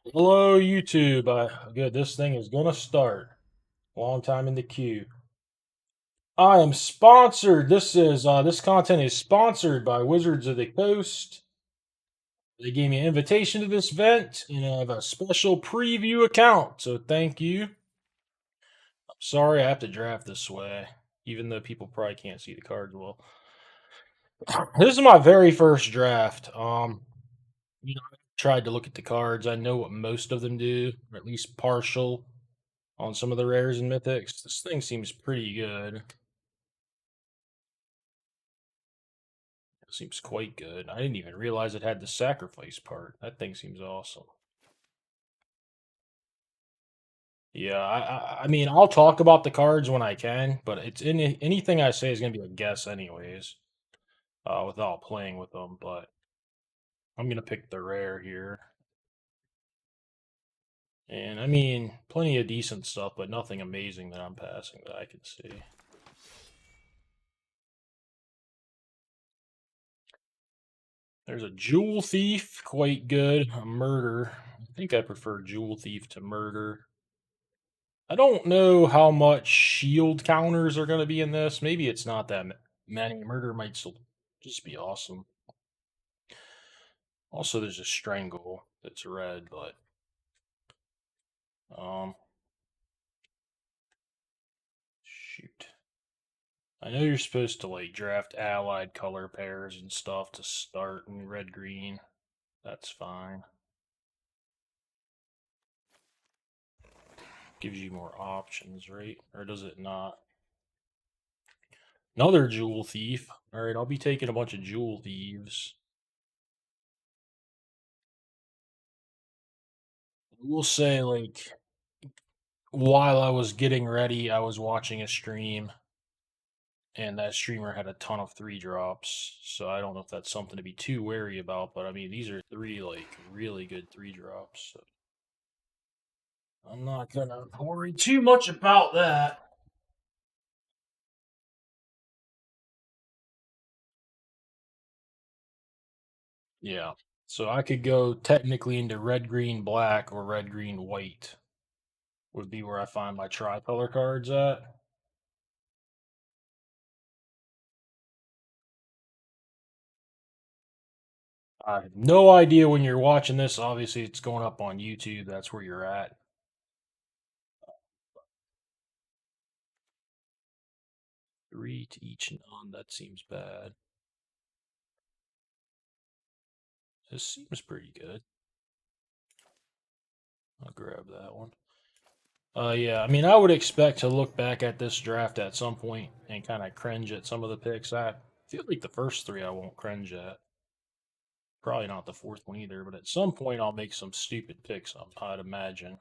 Hello, YouTube. Good. This thing is gonna start. Long time in the queue. I am sponsored. This content is sponsored by Wizards of the Coast. They gave me an invitation to this event, and I have a special preview account. So thank you. I'm sorry I have to draft this way, even though people probably can't see the cards well. This is my very first draft. I tried to look at the cards. I know what most of them do, or at least partial on some of the rares and mythics. This thing seems pretty good. It seems quite good. I didn't even realize it had the sacrifice part. That thing seems awesome. Yeah, I mean, I'll talk about the cards when I can, but anything I say is gonna be a guess anyways, without playing with them. But I'm gonna pick the rare here, and I mean, plenty of decent stuff, but nothing amazing that I'm passing that I can see. There's a Jewel Thief, quite good. A Murder. I think I prefer Jewel Thief to Murder. I don't know how much shield counters are going to be in this. Maybe it's not that many. Murder might still just be awesome. Also, there's a Strangle that's red, but um, shoot. I know you're supposed to like draft allied color pairs and stuff to start in red green. That's fine. Gives you more options, right? Or does it not? Another Jewel Thief. Alright, I'll be taking a bunch of Jewel Thieves. We'll say, like, while I was getting ready, I was watching a stream, and that streamer had a ton of 3 drops. So I don't know if that's something to be too wary about, but I mean, these are 3, like, really good 3 drops. So I'm not gonna worry too much about that. Yeah. So I could go technically into red, green, black, or red, green, white, would be where I find my tricolor cards at. I have no idea when you're watching this. Obviously, it's going up on YouTube. That's where you're at. 3 to each none. That seems bad. This seems pretty good. I'll grab that one. Yeah, I mean, I would expect to look back at this draft at some point and kind of cringe at some of the picks. I feel like the first 3 I won't cringe at. Probably not the fourth one either, but at some point I'll make some stupid picks, I'd imagine.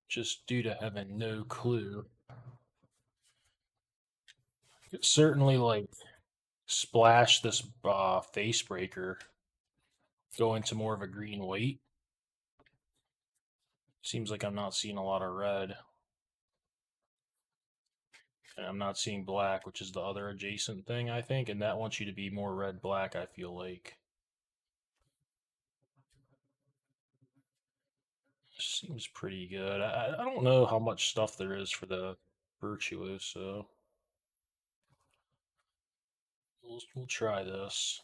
Just due to having no clue. Could certainly, like, splash this face breaker, go into more of a green white. Seems like I'm not seeing a lot of red. And I'm not seeing black, which is the other adjacent thing, I think. And that wants you to be more red-black, I feel like. Seems pretty good. I don't know how much stuff there is for the Virtuoso. We'll try this.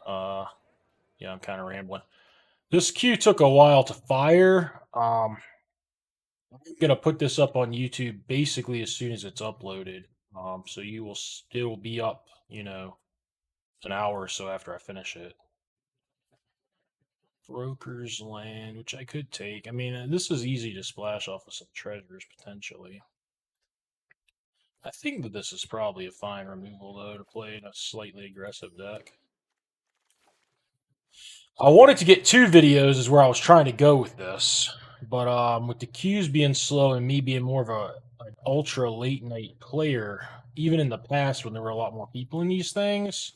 Uh, yeah, I'm kind of rambling. This queue took a while to fire. I'm gonna put this up on YouTube basically as soon as it's uploaded. So you will still be up, an hour or so after I finish it. Broker's Land, which I could take. I mean, this is easy to splash off of some treasures potentially. I think that this is probably a fine removal though to play in a slightly aggressive deck. I wanted to get 2 videos is where I was trying to go with this, but with the queues being slow and me being more of an ultra late night player, even in the past when there were a lot more people in these things,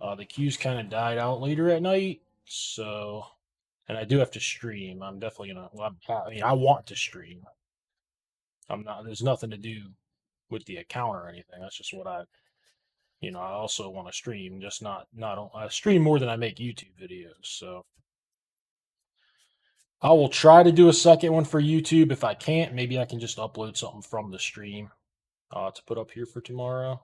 the queues kind of died out later at night. So, and I do have to stream. I'm definitely gonna. Well, I mean, I want to stream. I'm not. There's nothing to do with the account or anything. That's just what I you know, I also want to stream, just not I stream more than I make YouTube videos. So I will try to do a second one for YouTube. If I can't, maybe I can just upload something from the stream to put up here for tomorrow.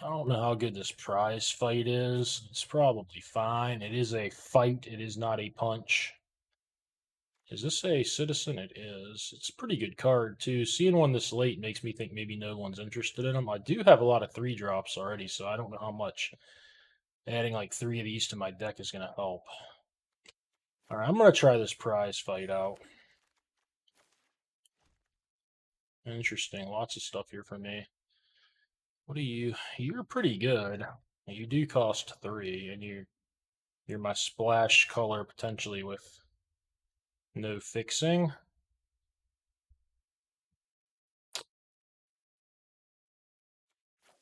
I don't know how good this prize fight is. It's probably fine. It is a fight. It is not a punch. Is this a citizen? It is. It's a pretty good card, too. Seeing one this late makes me think maybe no one's interested in them. I do have a lot of 3-drops already, so I don't know how much adding like 3 of these to my deck is going to help. All right, I'm going to try this prize fight out. Interesting. Lots of stuff here for me. What are you? You're pretty good. You do cost 3, and you're my splash color potentially with no fixing.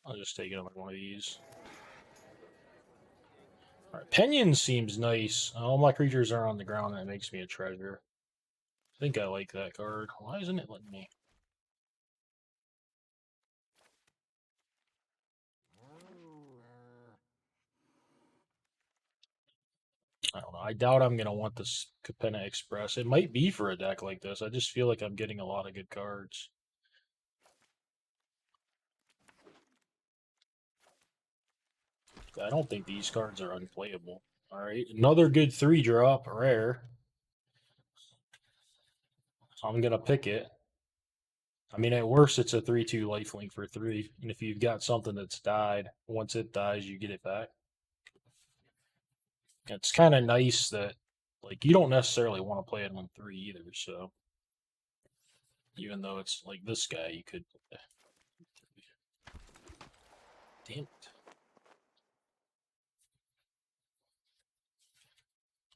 I'll just take another one of these. All right, Pinion seems nice. All my creatures are on the ground, and it makes me a treasure. I think I like that card. Why isn't it letting me? I don't know. I doubt I'm going to want this Capenna Express. It might be for a deck like this. I just feel like I'm getting a lot of good cards. I don't think these cards are unplayable. All right, another good 3-drop, rare. I'm going to pick it. I mean, at worst, it's a 3/2 lifelink for 3. And if you've got something that's died, once it dies, you get it back. It's kind of nice that, like, you don't necessarily want to play it on 3 either, so. Even though it's like this guy, you could. Damn it.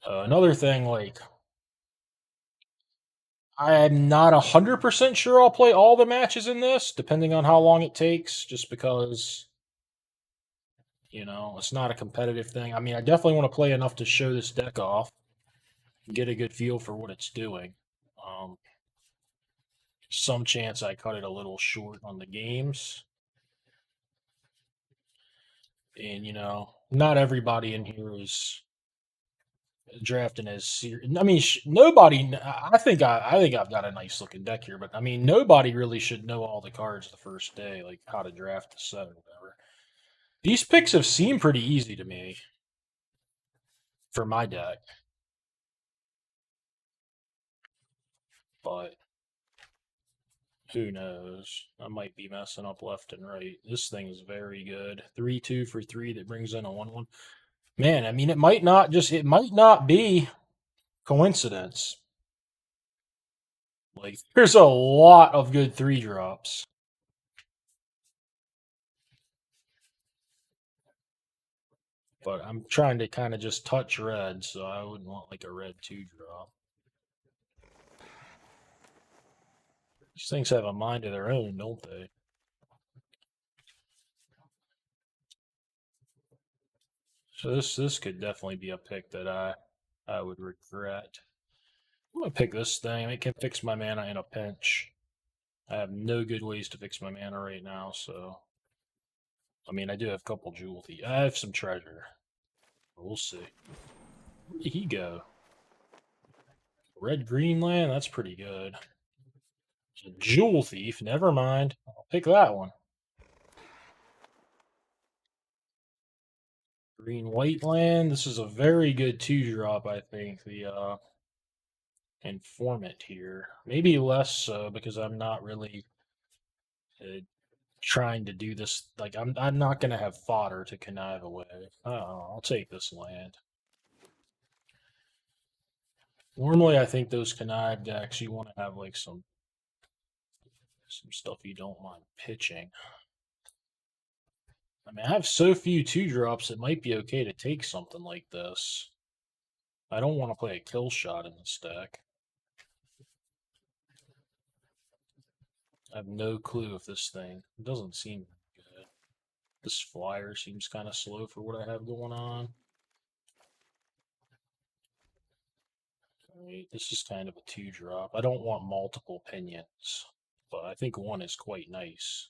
Another thing, like, I'm not 100% sure I'll play all the matches in this, depending on how long it takes, just because, you know, it's not a competitive thing. I mean, I definitely want to play enough to show this deck off, get a good feel for what it's doing. Some chance I cut it a little short on the games. And, you know, not everybody in here is drafting as serious. I mean, nobody. I think I've got a nice looking deck here, but I mean, nobody really should know all the cards the first day, like how to draft the set or whatever. These picks have seemed pretty easy to me for my deck, but who knows? I might be messing up left and right. This thing is very good. 3/2 for 3 that brings in a 1/1. Man, I mean, it might not be coincidence. Like, there's a lot of good 3-drops. But I'm trying to kind of just touch red, so I wouldn't want like a red 2-drop. These things have a mind of their own, don't they? So this could definitely be a pick that I would regret. I'm gonna pick this thing. It can fix my mana in a pinch. I have no good ways to fix my mana right now, so I mean I do have a couple jewel thieves. I have some treasure. We'll see. Where did he go? Red green land? That's pretty good. A jewel thief, never mind. I'll pick that one. Green white land. This is a very good 2-drop, I think. The informant here. Maybe less so because I'm not really trying to do this. Like I'm not gonna have fodder to connive away. I'll take this land. Normally, I think those connive decks you want to have like some stuff you don't mind pitching. I mean, I have so few 2-drops, it might be okay to take something like this. I don't want to play a kill shot in this deck. I have no clue if this thing it doesn't seem good. This flyer seems kind of slow for what I have going on. Right, this is kind of a 2-drop. I don't want multiple pinions. but I think 1 is quite nice.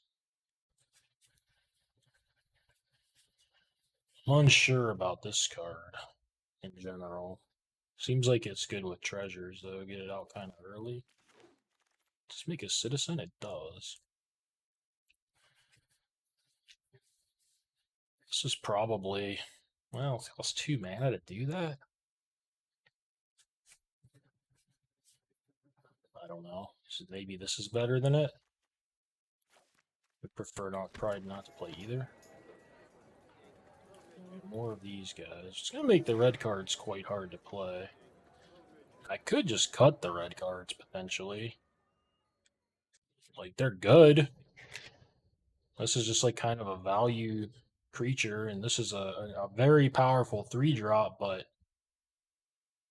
I'm unsure about this card in general. Seems like it's good with treasures, though. Get it out kind of early. Just make a citizen? It does. This is probably... Well, it costs 2 mana to do that? I don't know. So maybe this is better than it? I prefer probably not to play either. More of these guys. It's going to make the red cards quite hard to play. I could just cut the red cards, potentially. Like, they're good. This is just like kind of a value creature, and this is a very powerful 3-drop, but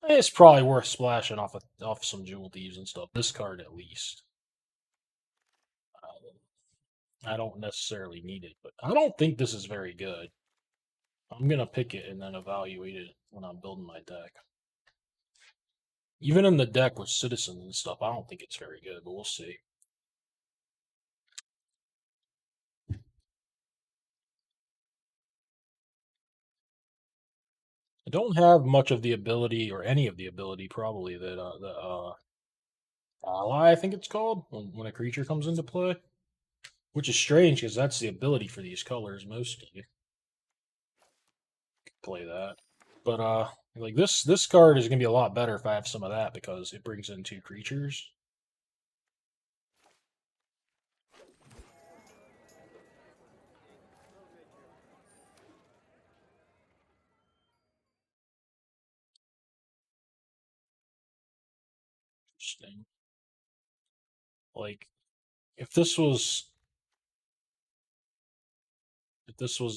it's probably worth splashing off some Jewel Thieves and stuff. This card, at least. I don't necessarily need it, but I don't think this is very good. I'm going to pick it and then evaluate it when I'm building my deck. Even in the deck with citizens and stuff, I don't think it's very good, but we'll see. I don't have much of the ability, or any of the ability, probably, that the ally, I think it's called, when a creature comes into play. Which is strange, because that's the ability for these colors, mostly. Play that. But, like, this card is going to be a lot better if I have some of that, because it brings in 2 creatures. Interesting. Like, if this was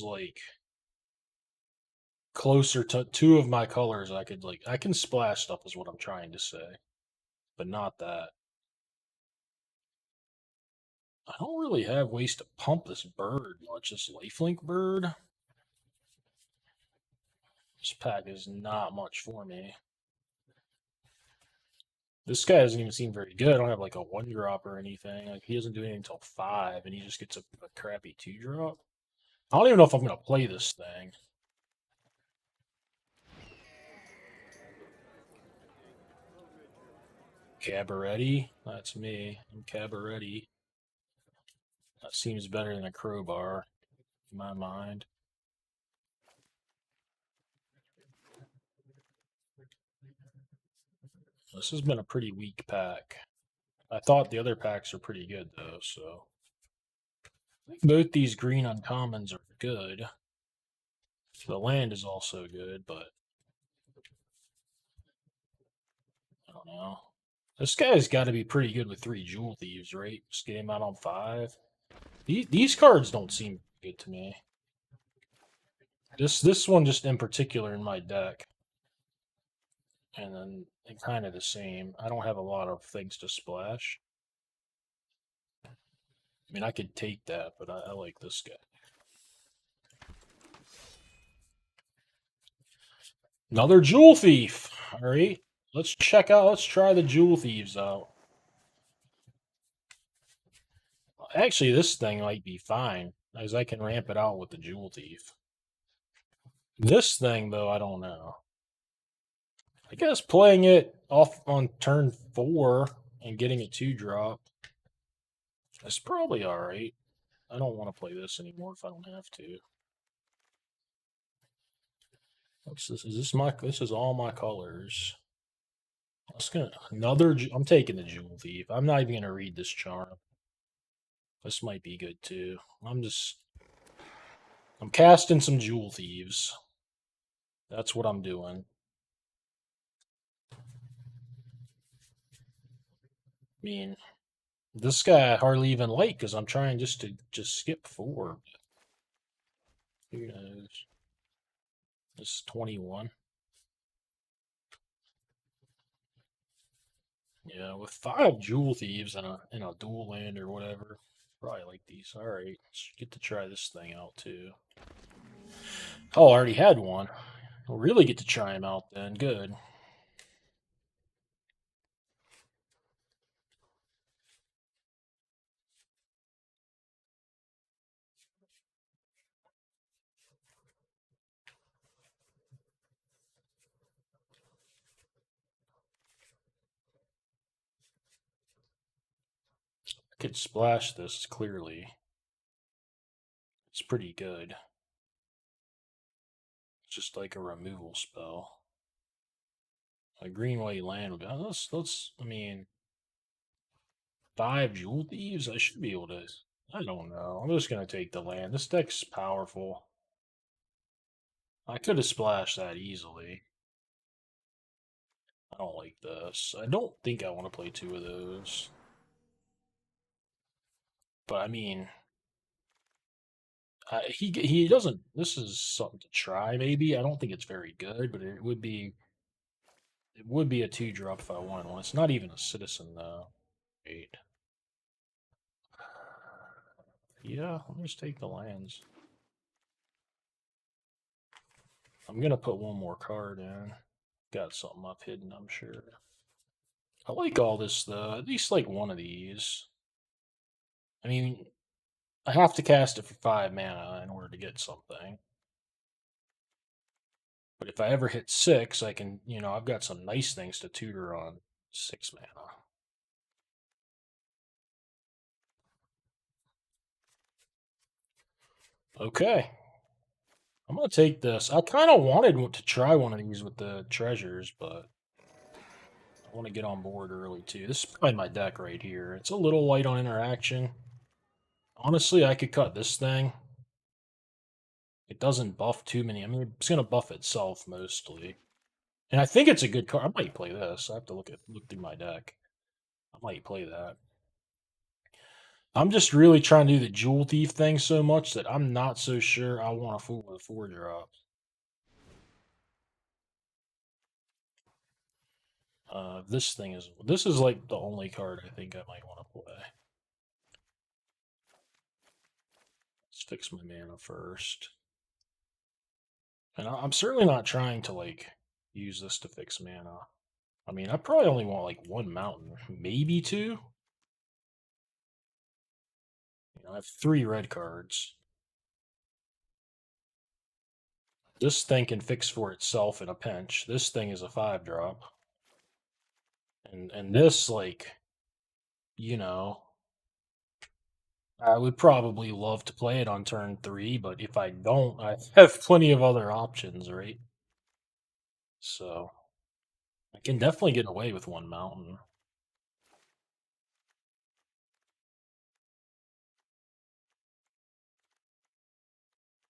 like closer to 2 of my colors, I can splash stuff, is what I'm trying to say, but not that. I don't really have ways to pump this bird much. This lifelink bird. This pack is not much for me. This guy doesn't even seem very good. I don't have like a 1-drop or anything. Like, he doesn't do anything until 5, and he just gets a crappy 2-drop. I don't even know if I'm gonna play this thing. Cabaretti? That's me. I'm Cabaretti. That seems better than a crowbar, in my mind. This has been a pretty weak pack. I thought the other packs are pretty good, though, so... Both these green uncommons are good. The land is also good, but... I don't know. This guy's got to be pretty good with 3 Jewel Thieves, right? Just get him out on 5. These cards don't seem good to me. This one just in particular in my deck. And then kind of the same. I don't have a lot of things to splash. I mean, I could take that, but I like this guy. Another Jewel Thief. All right. Let's try the Jewel Thieves out. Actually, this thing might be fine, as I can ramp it out with the Jewel Thief. This thing, though, I don't know. I guess playing it off on turn 4 and getting a 2-drop is probably alright. I don't want to play this anymore if I don't have to. What's this? This is all my colors. I'm taking the Jewel Thief. I'm not even gonna read this charm. This might be good too. I'm casting some Jewel Thieves. That's what I'm doing. I mean, this guy I hardly even like, because I'm trying just to skip 4. Who knows? This is 21. Yeah, with 5 Jewel Thieves and a dual land or whatever, probably like these. All right, let's get to try this thing out too. Oh, I already had one. We'll really get to try him out then. Good. could splash this clearly. It's pretty good. It's just like a removal spell. A green white land would be. I mean, 5 Jewel Thieves? I should be able to. I don't know. I'm just going to take the land. This deck's powerful. I could have splashed that easily. I don't like this. I don't think I want to play 2 of those. But I mean, he doesn't. This is something to try. Maybe I don't think it's very good, but it would be a 2-drop if I wanted one. It's not even a citizen though. Wait. Yeah, let me just take the lands. I'm gonna put one more card in. Got something up hidden, I'm sure. I like all this though. At least like one of these. I mean, I have to cast it for 5 mana in order to get something. But if I ever hit 6, I can, I've got some nice things to tutor on 6 mana. Okay. I'm going to take this. I kind of wanted to try one of these with the treasures, but I want to get on board early too. This is probably my deck right here. It's a little light on interaction. Honestly, I could cut this thing. It doesn't buff too many. I mean, it's going to buff itself mostly. And I think it's a good card. I might play this. I have to look through my deck. I might play that. I'm just really trying to do the Jewel Thief thing so much that I'm not so sure I want to fool with a 4-drop. This is like the only card I think I might want to play. Let's fix my mana first. And I'm certainly not trying to like use this to fix mana. I mean, I probably only want like 1 mountain, maybe 2. I have 3 red cards. This thing can fix for itself in a pinch. This thing is a 5-drop. And this, like, I would probably love to play it on turn 3, but if I don't, I have plenty of other options, right? So I can definitely get away with 1 mountain.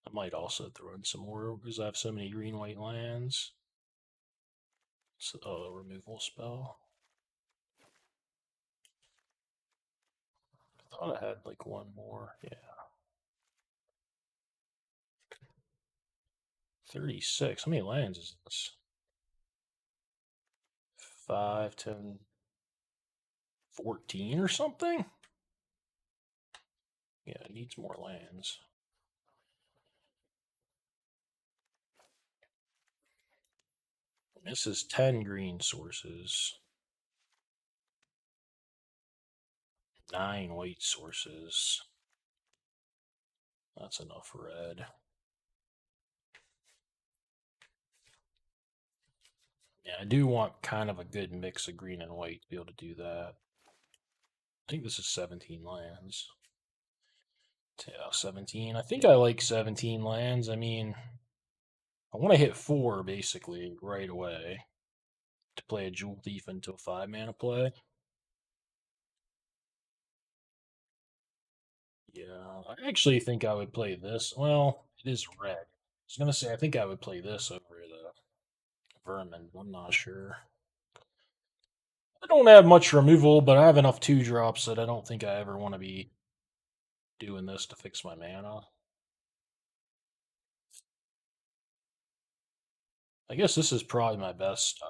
I might also throw in some more because I have so many green-white lands. So, removal spell. I thought I had like 1 more. Yeah. 36. How many lands is this? 5, 10, 14 or something? Yeah, it needs more lands. This is 10 green sources. 9 white sources. That's enough red. Yeah, I do want kind of a good mix of green and white to be able to do that. I think this is 17 lands. Yeah, 17. I think I like 17 lands. I mean, I want to hit 4 basically right away to play a Jewel Thief into a 5 mana play. Yeah, I actually think I would play this. Well, it is red. I was gonna say I think I would play this over the Vermin. I'm not sure. I don't have much removal, but I have enough 2-drops that I don't think I ever want to be doing this to fix my mana. I guess this is probably my best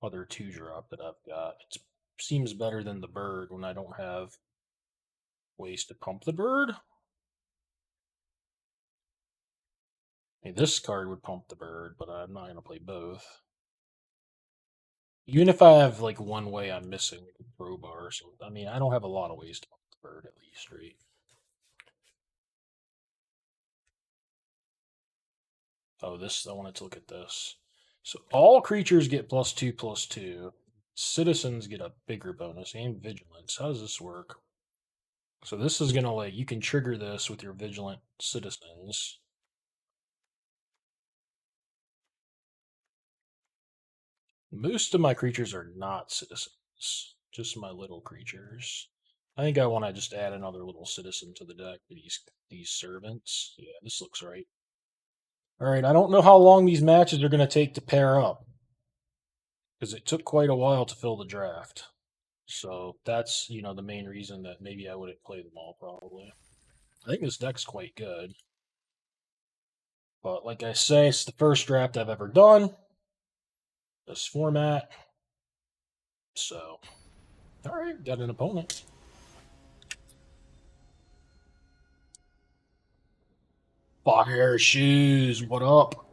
other 2-drop that I've got. It seems better than the bird when I don't have ways to pump the bird. I mean, this card would pump the bird, but I'm not going to play both. Even if I have like 1 way I'm missing, like a crowbar or something. I mean, I don't have a lot of ways to pump the bird at least, right? Oh, I wanted to look at this. So all creatures get +2/+2. Citizens get a bigger bonus and vigilance. How does this work? So this is gonna you can trigger this with your Vigilant Citizens. Most of my creatures are not citizens, just my little creatures. I think I want to just add another little citizen to the deck for these servants. Yeah, this looks right. All right, I don't know how long these matches are going to take to pair up because it took quite a while to fill the draft. So that's the main reason that maybe I wouldn't play them all probably. I think this deck's quite good. But like I say, it's the first draft I've ever done. This format. So, all right, got an opponent. Fire shoes, what up?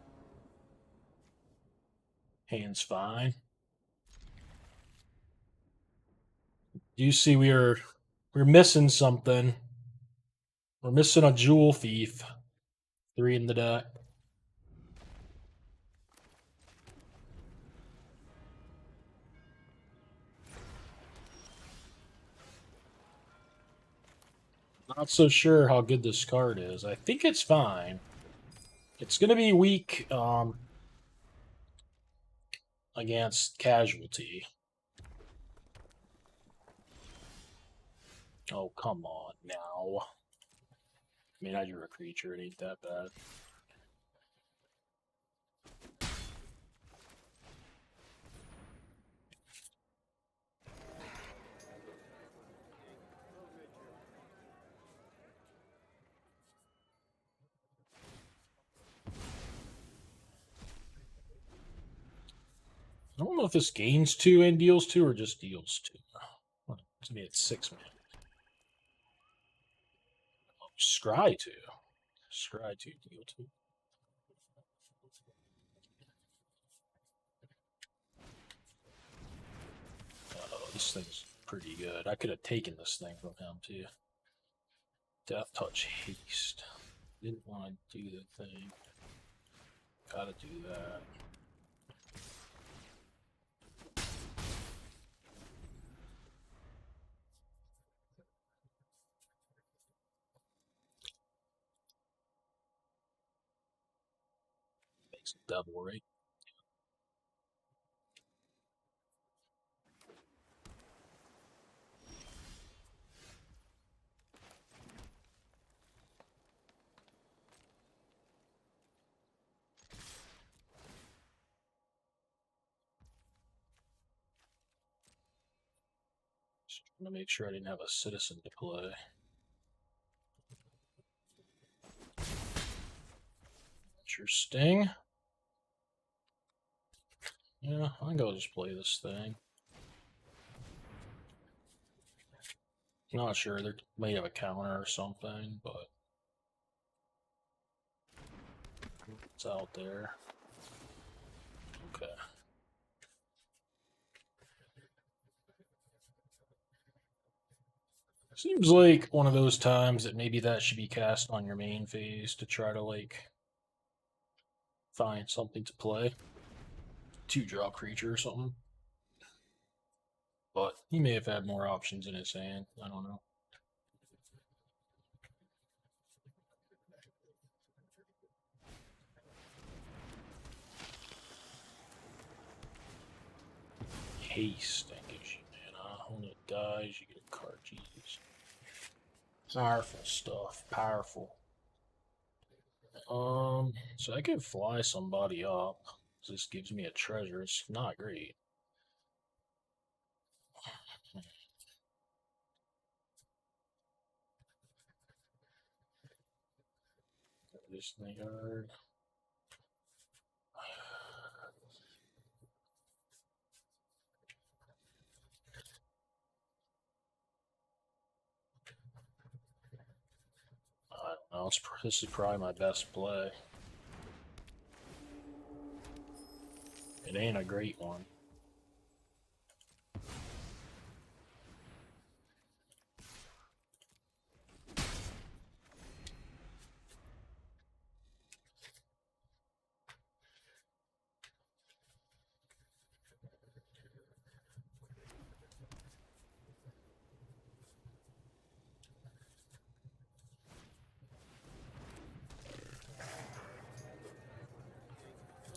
Hand's fine. You see, we're missing something. We're missing a jewel thief. 3 in the deck. Not so sure how good this card is. I think it's fine. It's going to be weak against Casualty. Oh, come on now. I mean, I drew a creature. It ain't that bad. I don't know if this gains 2 and deals 2 or just deals 2. To me, it's 6 mana. Oh, scry 2. Scry 2, deal 2. Oh, this thing's pretty good. I could have taken this thing from him, too. Death Touch Haste. Didn't want to do the thing. Gotta do that. Makes a double, right? Just trying to make sure I didn't have a citizen to play. Interesting. Yeah, I think I'll just play this thing. Not sure, they may have a counter or something, but it's out there. Okay. Seems like one of those times that maybe that should be cast on your main phase to try to find something to play. 2-drop creature or something. But he may have had more options in his hand. I don't know. Haste that gives you mana. When it dies, you get a card. Jesus. Powerful stuff. Powerful. So I could fly somebody up. This gives me a treasure. It's not great. This thing hard. I don't know. This is probably my best play. It ain't a great one.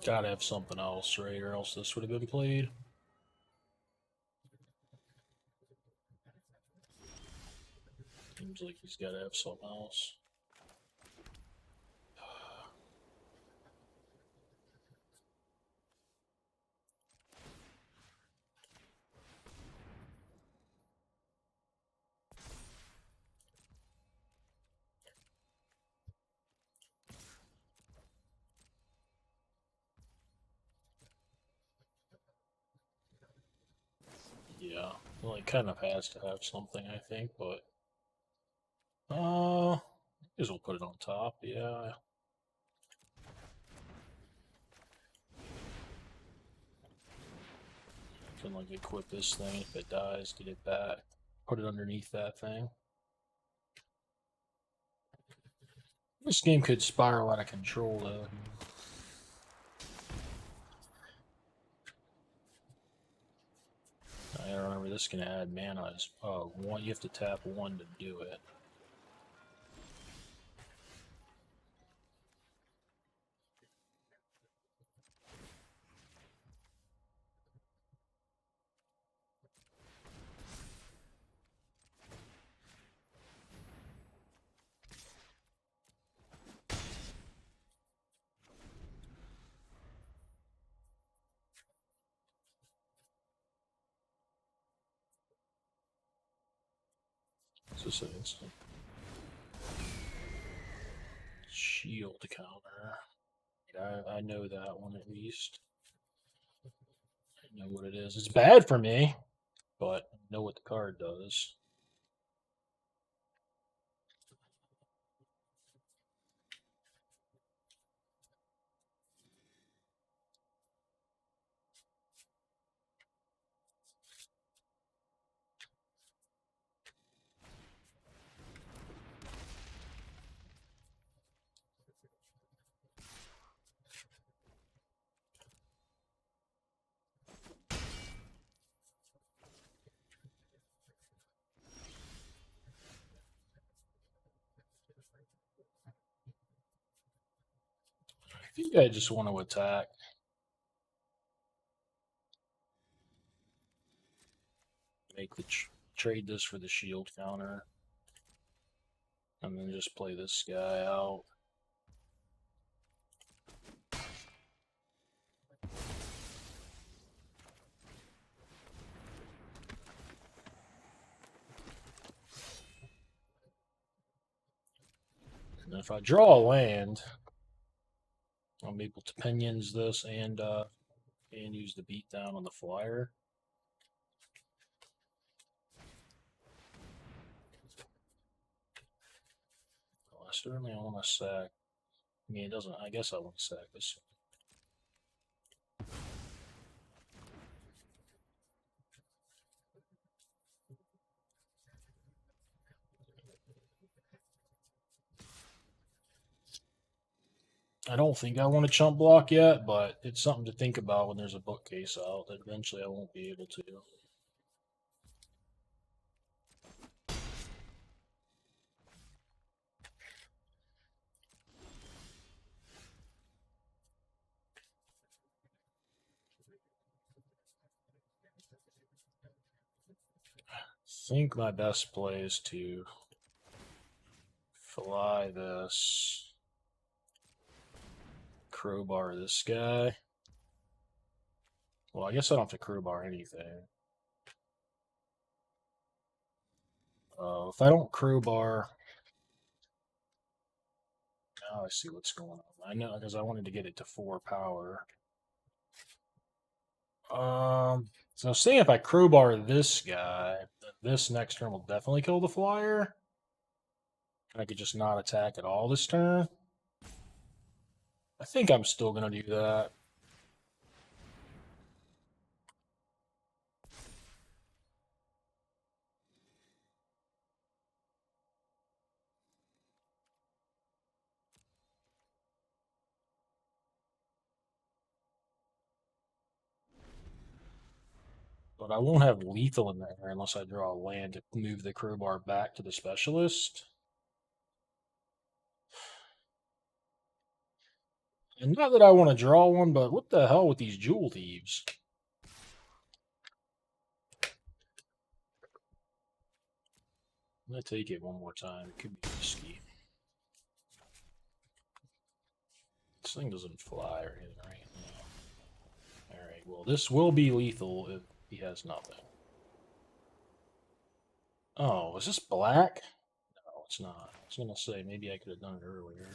Gotta have something else, right? Or else this would have been played. Seems like he's gotta have something else. Yeah, well, he kind of has to have something, I think, but I guess we'll put it on top. Yeah, can like equip this thing. If it dies, get it back. Put it underneath that thing. This game could spiral out of control, though. I remember this can add mana. One, you have to tap one to do it. It's just an instant shield counter. I know that one at least. I know what it is. It's bad for me, but I know what the card does. I think I just want to attack. Make the trade this for the shield counter, and then just play this guy out. And if I draw a land, I'm able to pinions this and use the beatdown on the flyer. Well, I certainly want to sack. I mean, it doesn't. I guess I want to sack this. I don't think I want to chump block yet, but it's something to think about when there's a bookcase out that eventually I won't be able to. I think my best play is to fly this, crowbar this guy. Well, I guess I don't have to crowbar anything. If I don't crowbar, now I see what's going on. I know because I wanted to get it to 4 power. So seeing if I crowbar this guy, this next turn will definitely kill the flyer. I could just not attack at all this turn. I think I'm still gonna do that. But I won't have lethal in there unless I draw a land to move the crowbar back to the specialist. And not that I want to draw one, but what the hell with these Jewel Thieves? I'm going to take it one more time. It could be risky. This thing doesn't fly or anything, right? No. Alright, well, this will be lethal if he has nothing. Oh, is this black? No, it's not. I was going to say, maybe I could have done it earlier.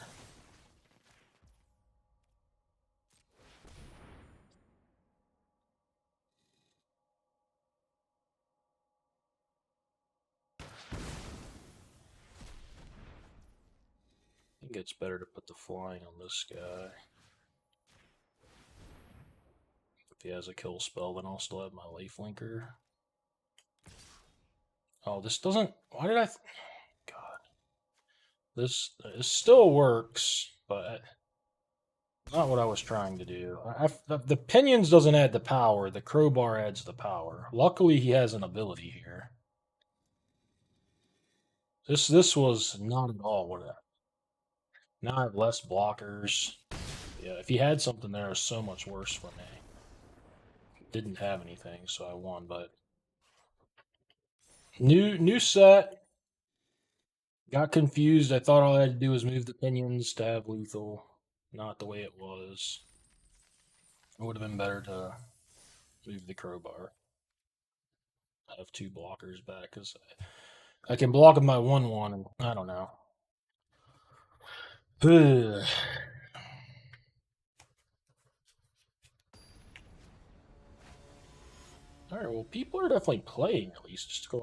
I think it's better to put the flying on this guy. If he has a kill spell, then I'll still have my lifelinker. Oh, this doesn't... Why did I... God. This still works, but not what I was trying to do. The pinions doesn't add the power. The crowbar adds the power. Luckily, he has an ability here. This was not at all what I... Now I have less blockers. Yeah, if he had something there, it was so much worse for me. Didn't have anything, so I won, but... New set. Got confused. I thought all I had to do was move the pinions to have lethal. Not the way it was. It would have been better to move the crowbar. I have 2 blockers back because I can block with my 1/1, and I don't know. Alright, well, people are definitely playing at least. Just took a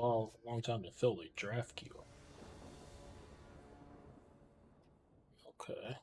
long time to fill the draft queue. Okay.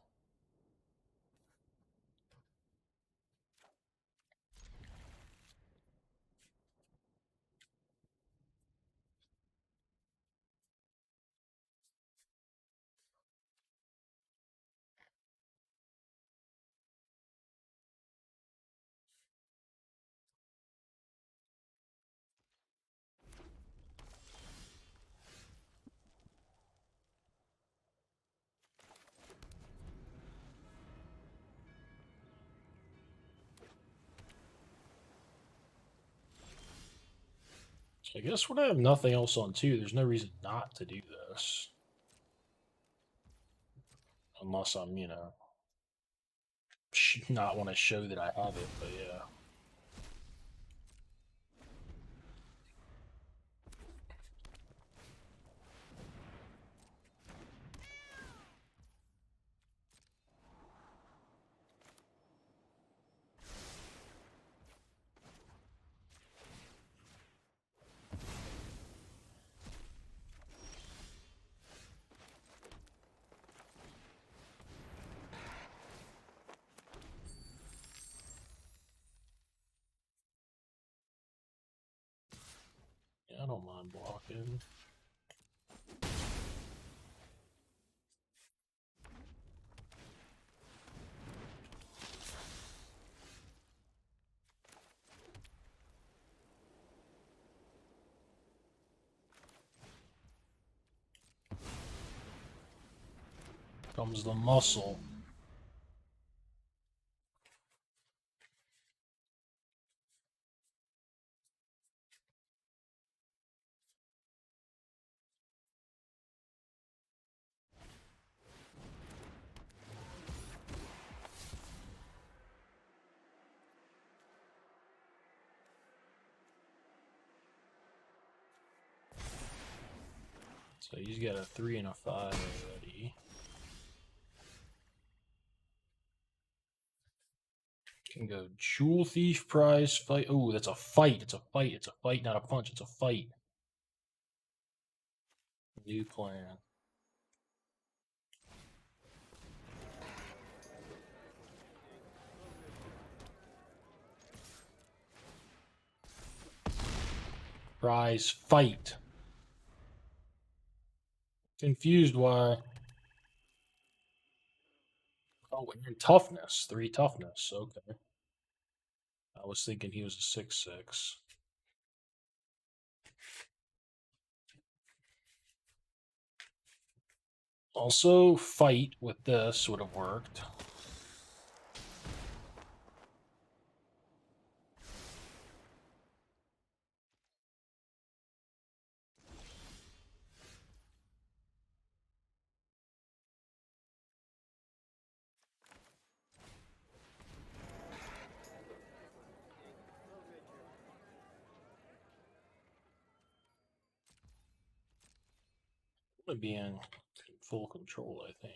So I guess when I have nothing else on 2, there's no reason not to do this. Unless I'm, you know, not want to show that I have it, but yeah. Yeah, I don't mind blocking. Comes the muscle. So he's got a 3 and a 5 already. Can go Jewel Thief, prize, fight. Oh, that's a fight. It's a fight. It's a fight, not a punch. It's a fight. New plan. Prize, fight. Confused why. Oh, and toughness. 3 toughness. Okay. I was thinking he was a 6/6. Also, fight with this would have worked. Would be in full control, I think.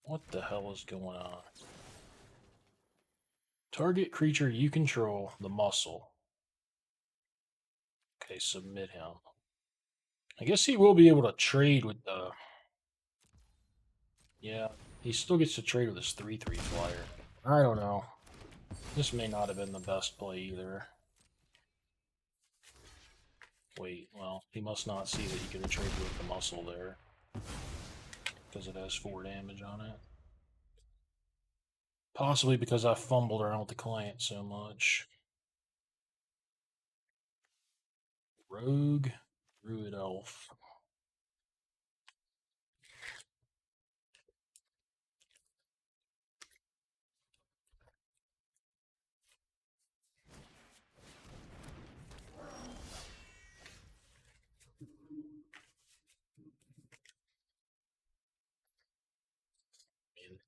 What the hell is going on? Target creature you control, the muscle. Okay, submit him. I guess he will be able to trade with the... Yeah, he still gets to trade with his 3/3 flyer. I don't know. This may not have been the best play either. Wait, well, he must not see that he could have traded with the muscle there. Because it has 4 damage on it. Possibly because I fumbled around with the client so much. Rogue, Druid Elf.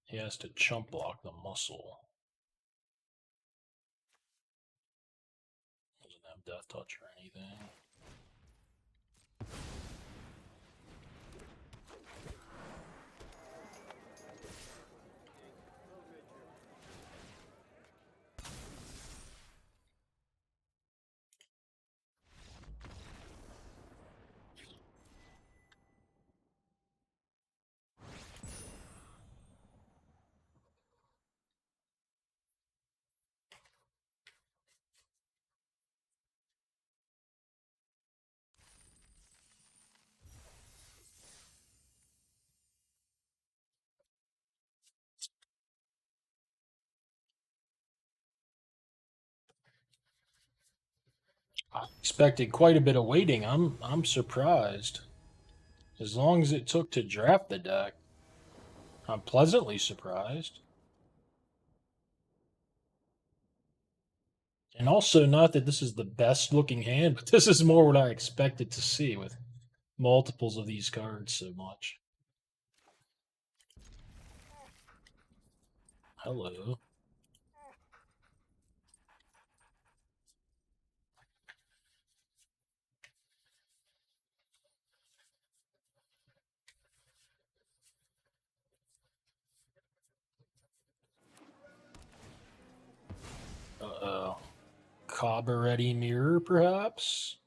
He has to chump block the muscle. Doesn't have death touch or anything. I expected quite a bit of waiting. I'm surprised. As long as it took to draft the deck, I'm pleasantly surprised. And also, not that this is the best looking hand, but this is more what I expected to see with multiples of these cards so much. Hello. Uh-oh. Cabaret Mirror, perhaps?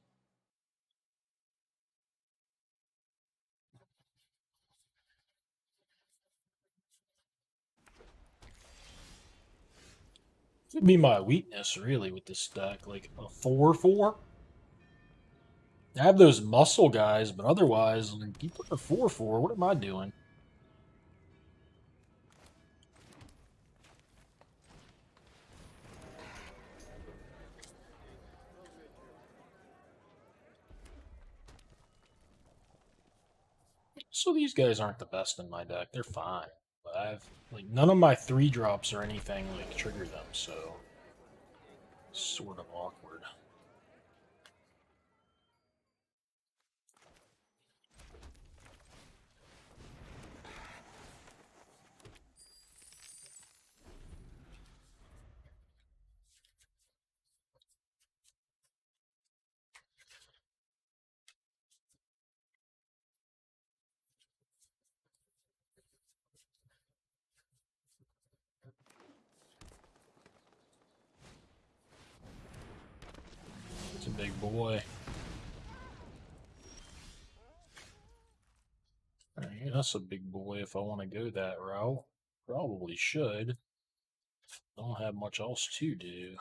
Could be my weakness, really, with this deck. Like, a 4/4? I have those muscle guys, but otherwise, like, you put a 4/4, what am I doing? So these guys aren't the best in my deck. They're fine. But I have, like, none of my 3-drops or anything, like, trigger them, so... Sort of awkward. It's a big boy. Alright, that's a big boy if I want to go that route. Probably should. Don't have much else to do.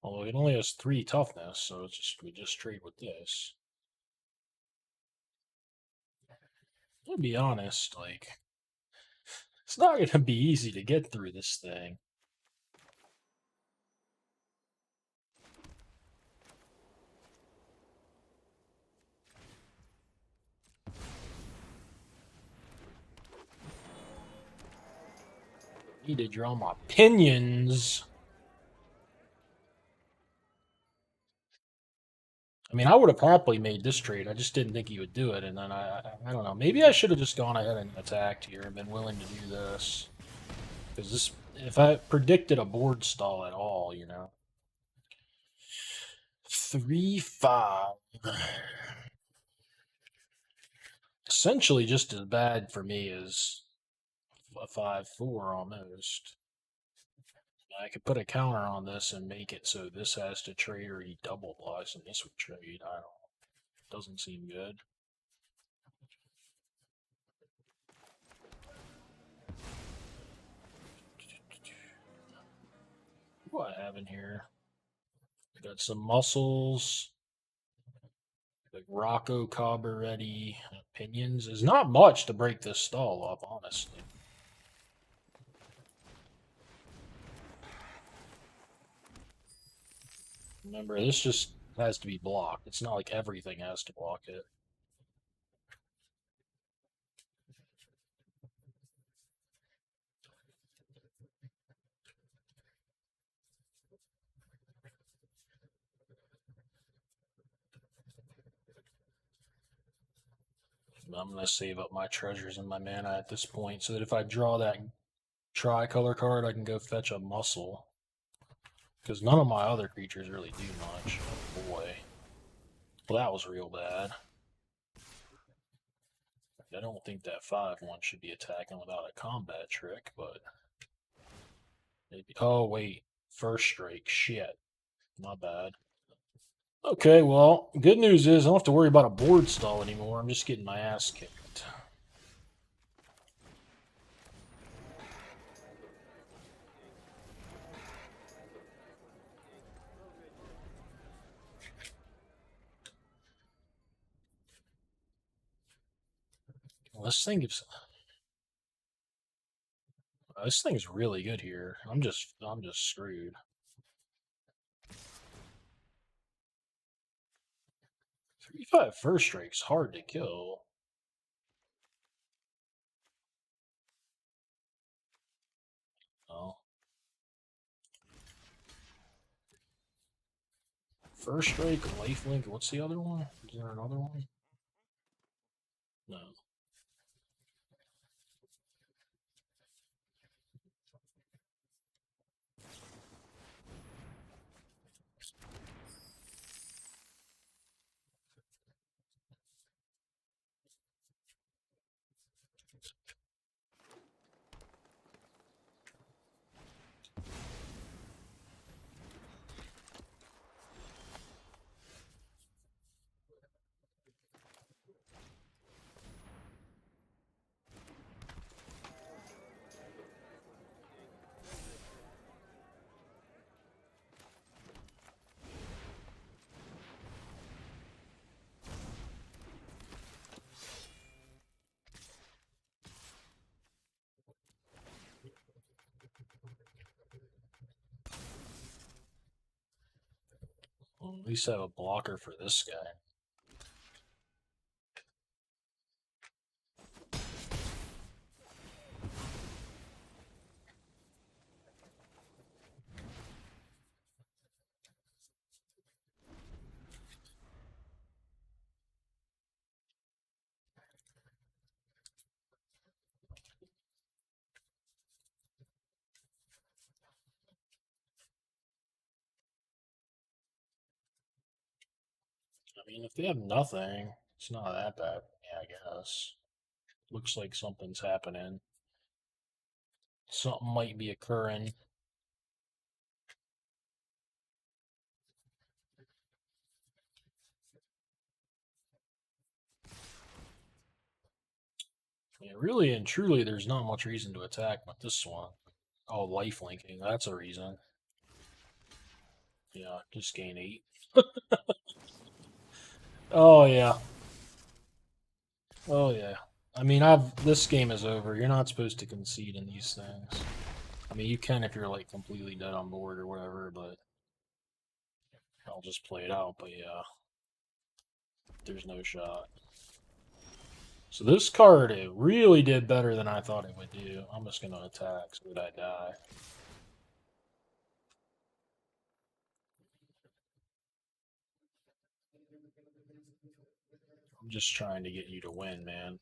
Although it only has 3 toughness, so it's just we just trade with this. To be honest, like, it's not going to be easy to get through this thing. Need to draw my pinions. I mean, I would have happily made this trade. I just didn't think he would do it, and then I don't know. Maybe I should have just gone ahead and attacked here and been willing to do this. Because this, if I predicted a board stall at all, you know. 3-5. Essentially just as bad for me as a 5-4 almost. I could put a counter on this and make it so this has to trade or he double bluffs and this would trade. I don't know. Doesn't seem good. What I have in here? Got some muscles. Like Rocco Cabaretti opinions. There's not much to break this stall up, honestly. Remember, this just has to be blocked. It's not like everything has to block it. I'm going to save up my treasures and my mana at this point so that if I draw that tricolor card, I can go fetch a muscle. Because none of my other creatures really do much. Oh boy. Well, that was real bad. I don't think that 5-1 should be attacking without a combat trick, but maybe. Oh, wait. First strike. Shit. Not bad. Okay, well, good news is I don't have to worry about a board stall anymore. I'm just getting my ass kicked. Well, this thing's really good here. I'm just screwed. 3-5 first strike's hard to kill. Oh. First strike, lifelink. What's the other one? Is there another one? No. Well, at least I have a blocker for this guy. I mean, if they have nothing, it's not that bad. Yeah, I guess. Looks like something's happening. Something might be occurring. I mean, really and truly, there's not much reason to attack with this one. Oh, life linking. That's a reason. Yeah, just gain 8. Oh, yeah. Oh, yeah. I mean, this game is over. You're not supposed to concede in these things. I mean, you can if you're like completely dead on board or whatever, but I'll just play it out. But yeah, there's no shot. So this card, it really did better than I thought it would do. I'm just going to attack so that I die. I'm just trying to get you to win, man.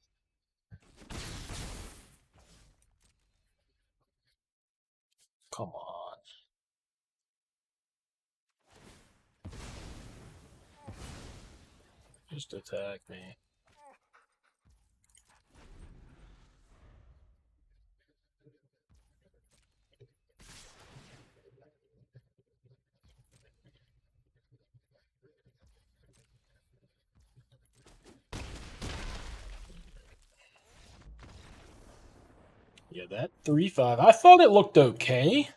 Come on. Just attack me. Yeah, that 3/5. I thought it looked okay.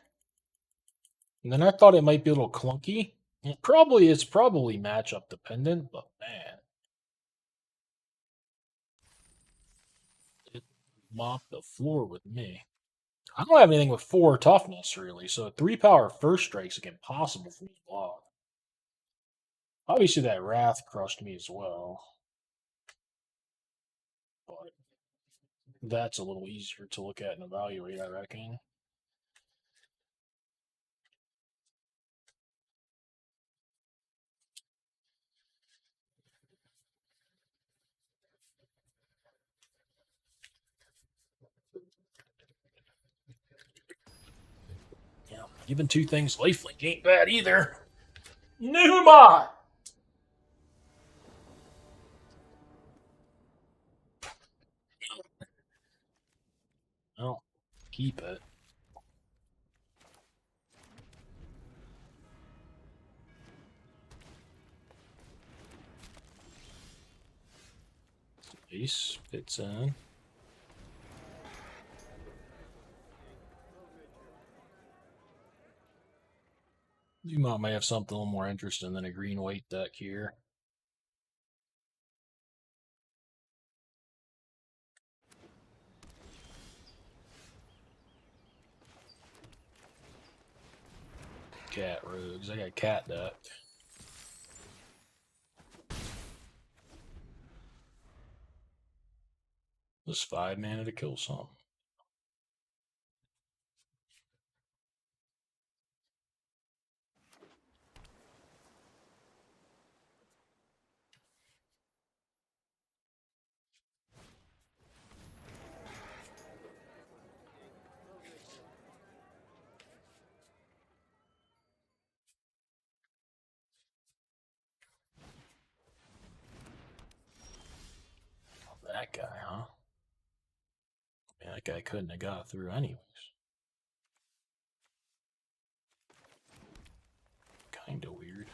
And then I thought it might be a little clunky. It's probably matchup dependent, but man. It mopped the floor with me. I don't have anything with 4 toughness, really, so 3 power first strike's like impossible for me to block. Obviously, that Wrath crushed me as well, but that's a little easier to look at and evaluate, I reckon. Yeah, giving 2 things lifelink ain't bad either. Numa! Well, keep it. Ace fits in. You might have something a little more interesting than a green-white deck here. Cat rogues. I got cat deck. This 5 mana to kill something. That guy, huh? Man, that guy couldn't have got through anyways. Kinda weird.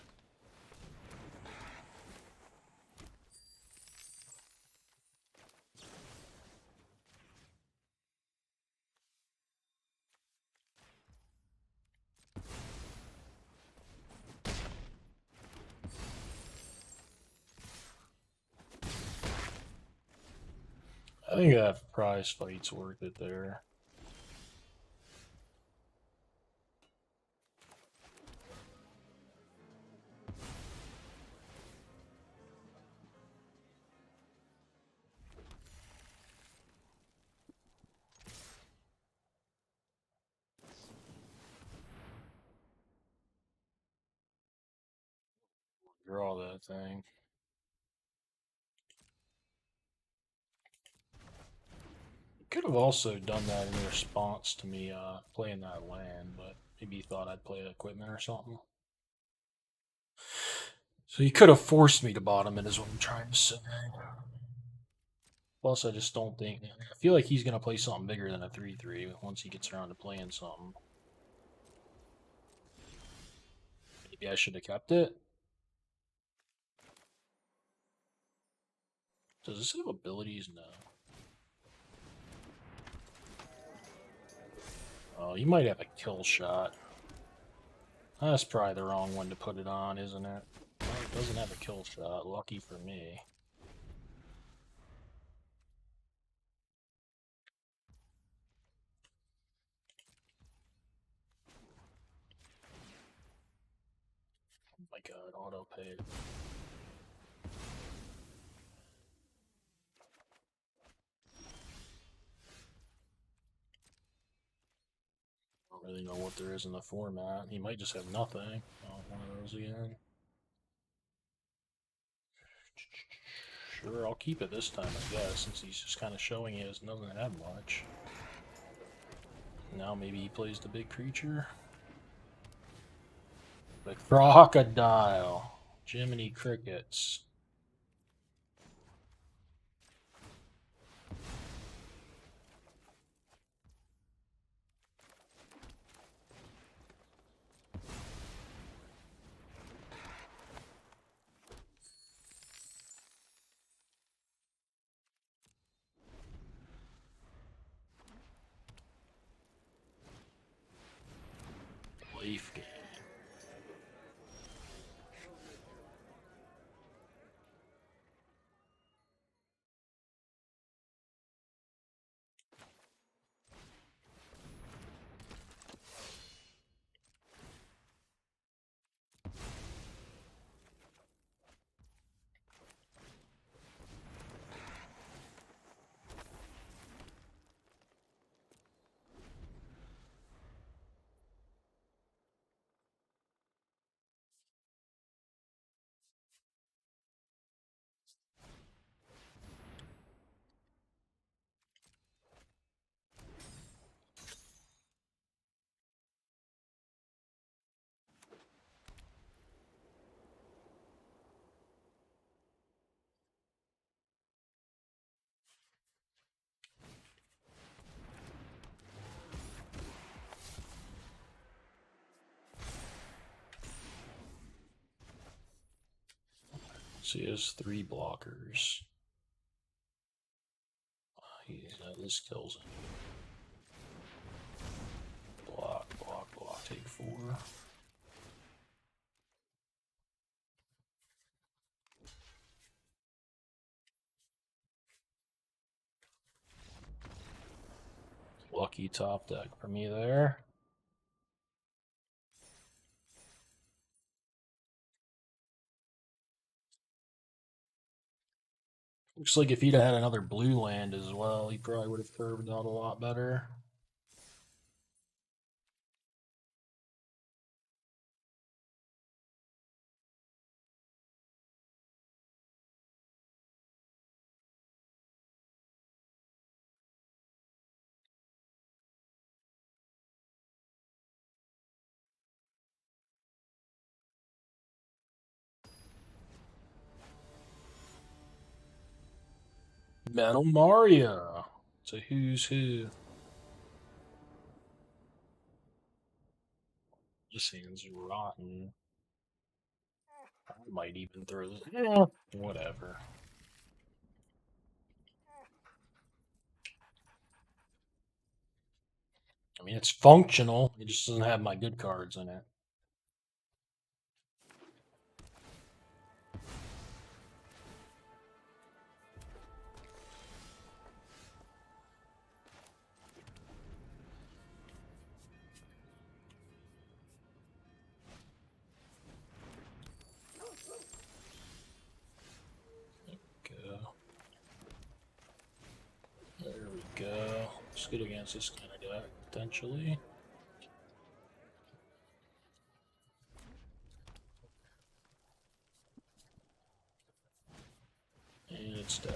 I think that prize fight's worth it there. Draw that thing. Could have also done that in response to me playing that land, but maybe he thought I'd play equipment or something. So he could have forced me to bottom it, is what I'm trying to say. Plus, I just don't think. I feel like he's going to play something bigger than a 3/3 once he gets around to playing something. Maybe I should have kept it. Does this have abilities? No. Oh, you might have a kill shot. That's probably the wrong one to put it on, isn't it? Well, it doesn't have a kill shot. Lucky for me. Oh my god, auto pay. don't really know what there is in the format. He might just have nothing. Oh, one of those again. Sure, I'll keep it this time, I guess, since he's just kind of showing he doesn't have much. Now maybe he plays the big creature. The crocodile. Jiminy Crickets. Leaf game. So he has 3 blockers. This kills him. Block, block, block, take 4. Lucky top deck for me there. Looks like if he'd had another blue land as well, he probably would have curved out a lot better. Metal Mario. It's a who's who. This hand's rotten. I might even throw this. Whatever. I mean, it's functional. It just doesn't have my good cards in it. There we go. It's good against this kind of deck, potentially. And it's dead.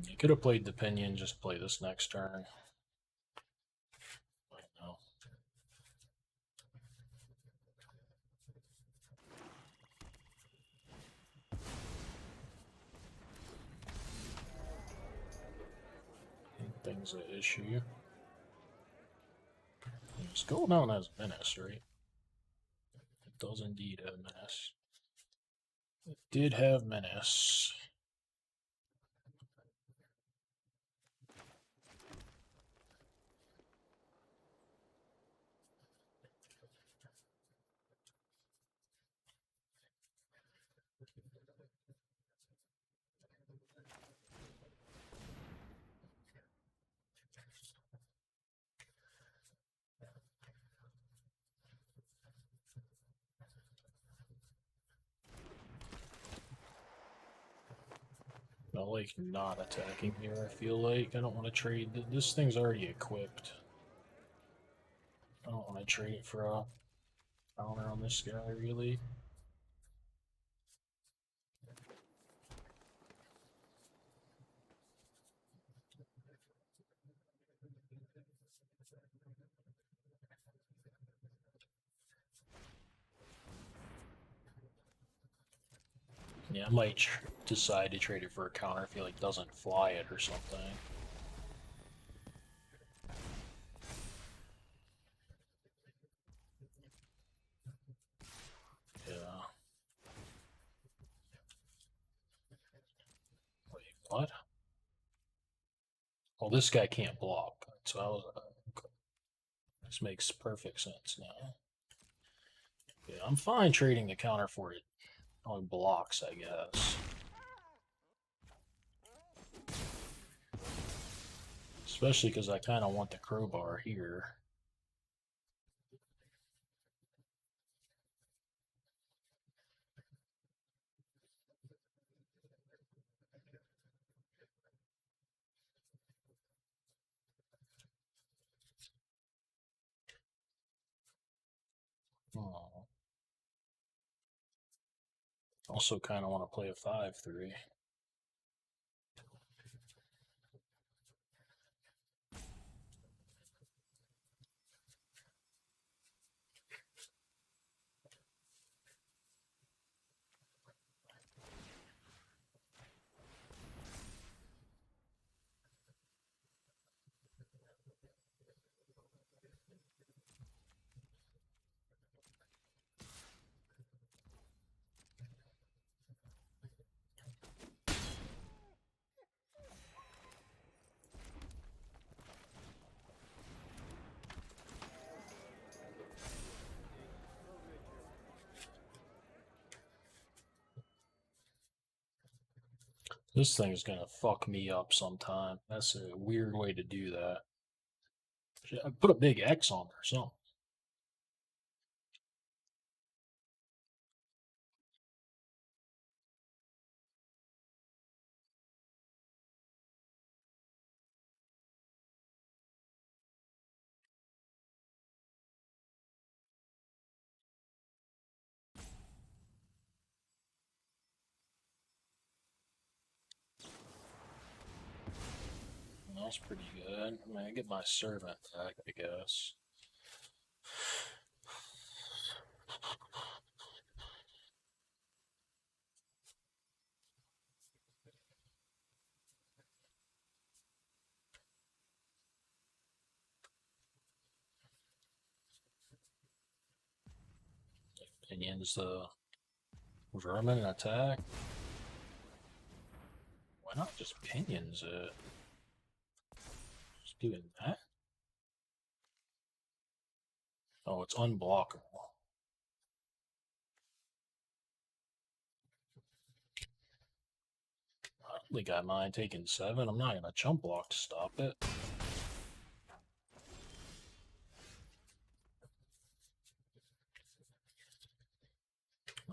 You could have played the Pinion, just play this next turn. I know. Things at issue. Skull Mountain has Menace, right? It does indeed have Menace. It did have Menace. I like not attacking here, I feel like. I don't want to trade. This thing's already equipped. I don't want to trade it for a counter on this guy, really. Yeah, I might decide to trade it for a counter if he like doesn't fly it or something. Yeah. Wait, what? Well, this guy can't block, so I was. Okay. This makes perfect sense now. Yeah, I'm fine trading the counter for it on blocks, I guess. Especially because I kind of want the crowbar here. Oh. Also kind of want to play a 5-3. This thing's gonna fuck me up sometime. That's a weird way to do that. I put a big X on there or something. That's pretty good. I mean, I get my servant back, I guess. Opinions the vermin attack. Why not just pinions it? Just doing that? Oh, it's unblockable. I don't think I mind taking 7. I'm not gonna chump block to stop it.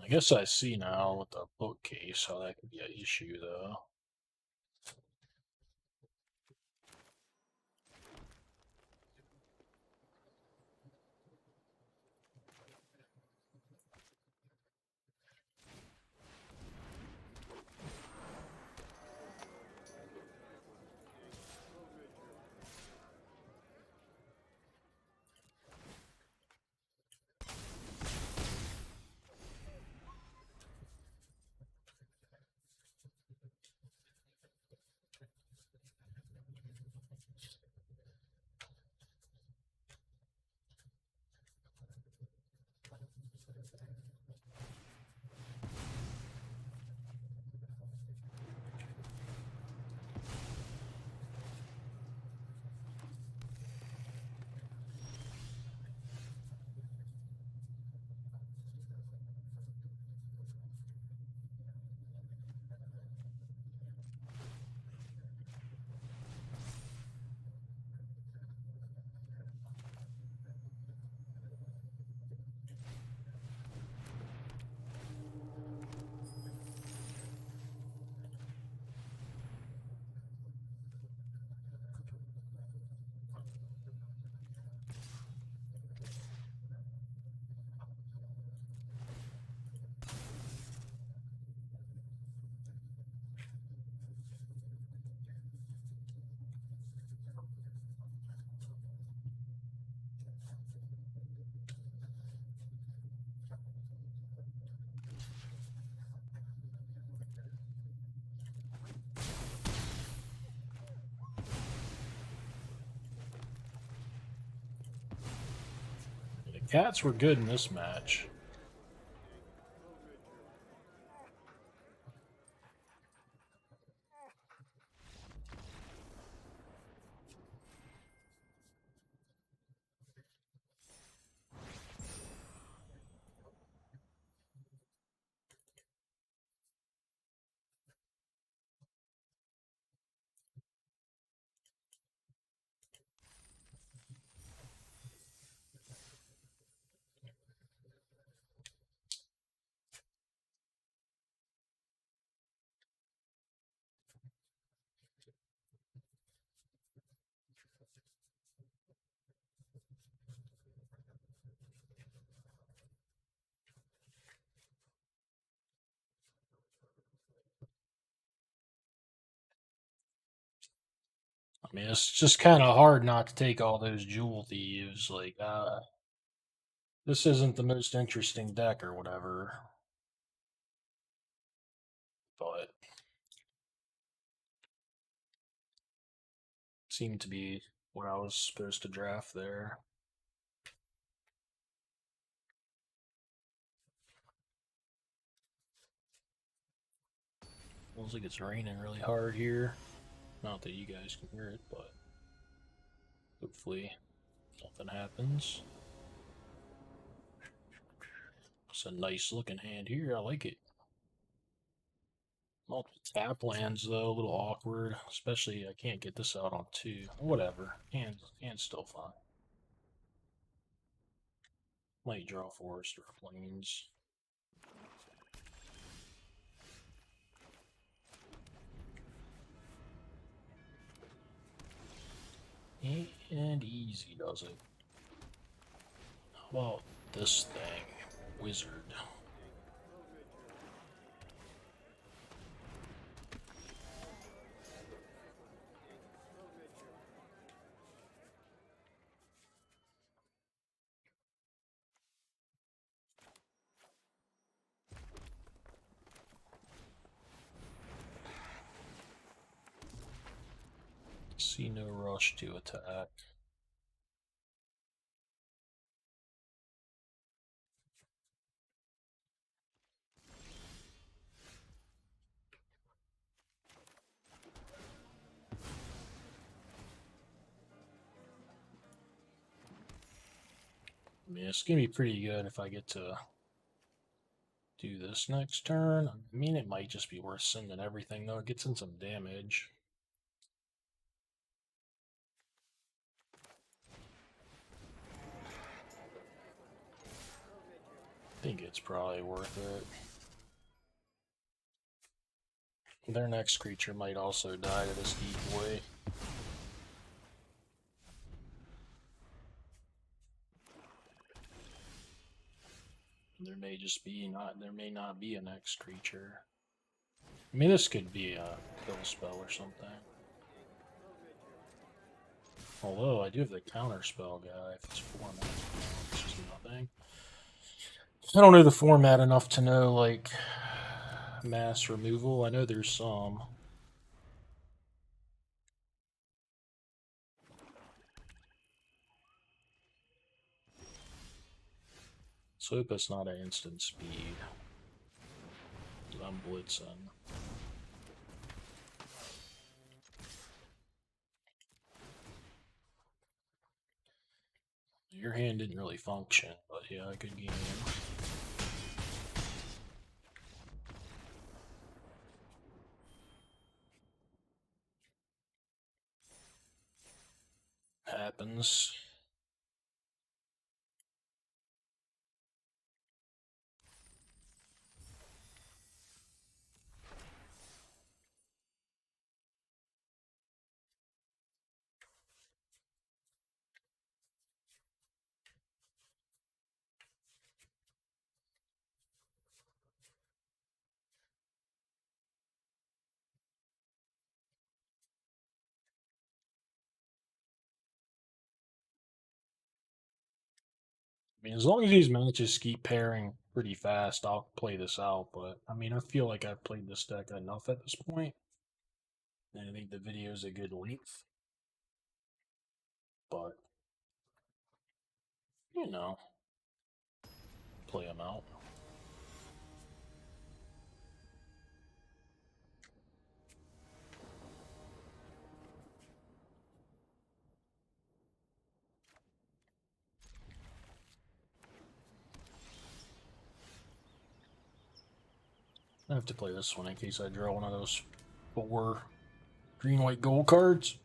I guess I see now with the bookcase how that could be an issue, though. Cats were good in this match. I mean, it's just kind of hard not to take all those jewel thieves. Like, this isn't the most interesting deck or whatever, but seemed to be what I was supposed to draft there. Feels like it's raining really hard here. Not that you guys can hear it, but hopefully nothing happens. It's a nice looking hand here. I like it. Multiple tap lands though, a little awkward. Especially I can't get this out on 2. Whatever. Hand's still fine. Might draw forest or plains. And easy does it. How about this thing? Wizard. See no rush to attack. I mean, it's gonna be pretty good if I get to do this next turn. I mean, it might just be worth sending everything though. It gets in some damage. I think it's probably worth it. Their next creature might also die to this deep way. There may not be a next creature. I mean, this could be a kill spell or something. Although I do have the counter spell guy if it's 4 mana, it's just nothing. I don't know the format enough to know like mass removal. I know there's some. So hope it's not an instant speed. I'm blitzing. Your hand didn't really function, but yeah, I could game. Happens. I mean, as long as these matches keep pairing pretty fast, I'll play this out. But I mean, I feel like I've played this deck enough at this point, and I think the video is a good length. But you know, play them out. I have to play this one in case I draw one of those 4 green, white, gold cards.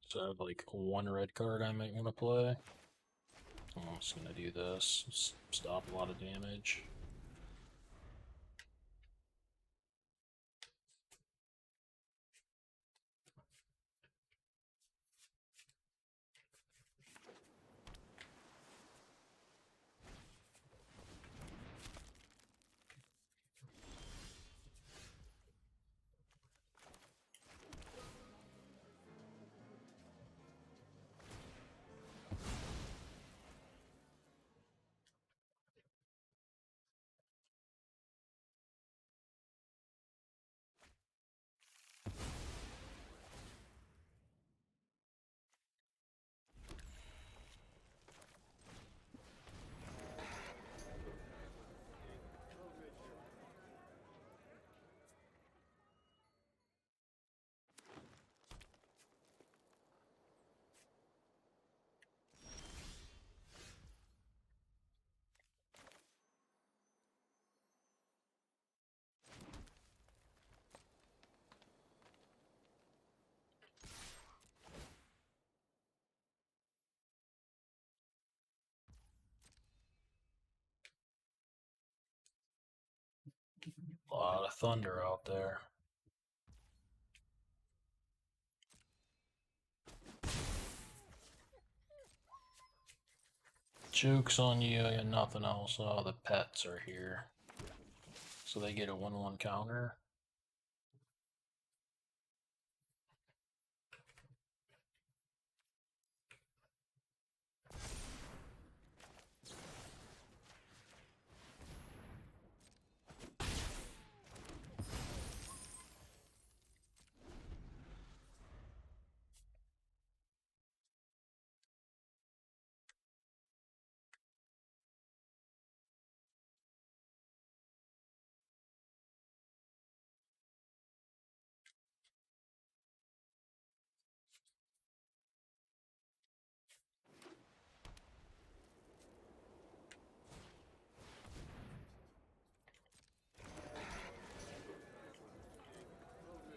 So I have like 1 red card I might want to play. I'm just gonna do this. Stop a lot of damage. A lot of thunder out there. Joke's on you and nothing else. Oh, the pets are here. So they get a 1/1 counter.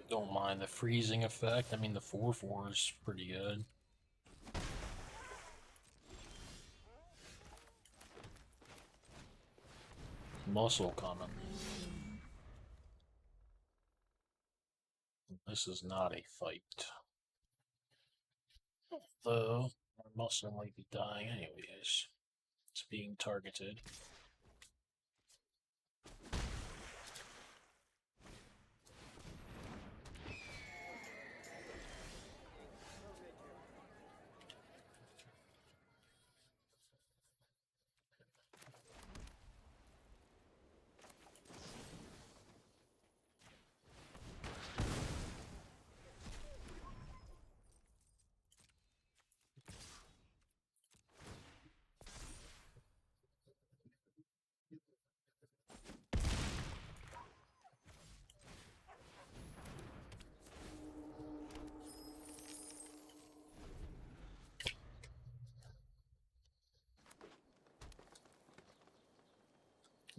Don't mind the freezing effect. I mean, the 4/4 is pretty good. Muscle coming. This is not a fight. Though, our muscle might be dying anyways. It's being targeted.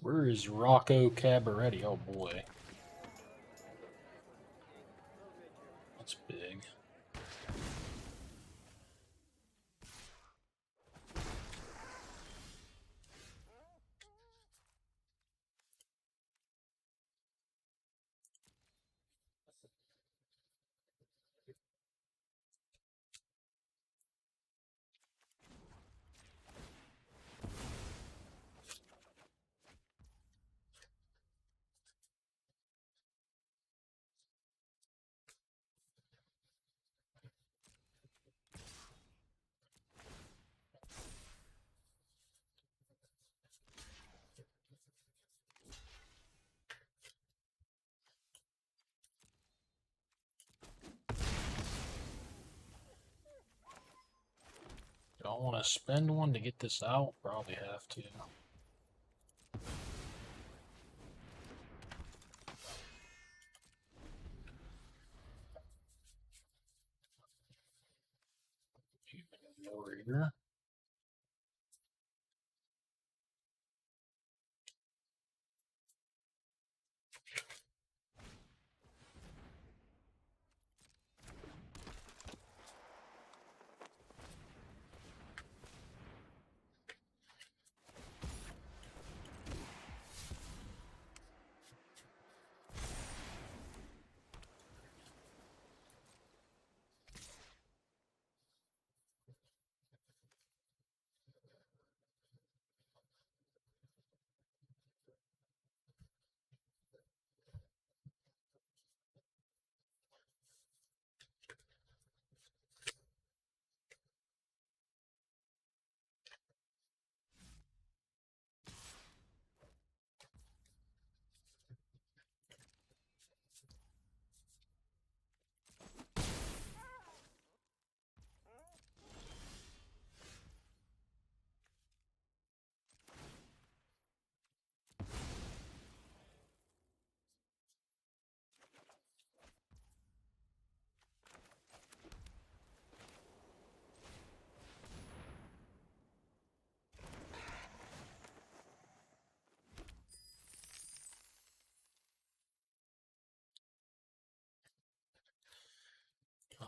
Where is Rocco Cabaretti? Oh boy. That's big. I want to spend one to get this out. Probably have to. Warrior.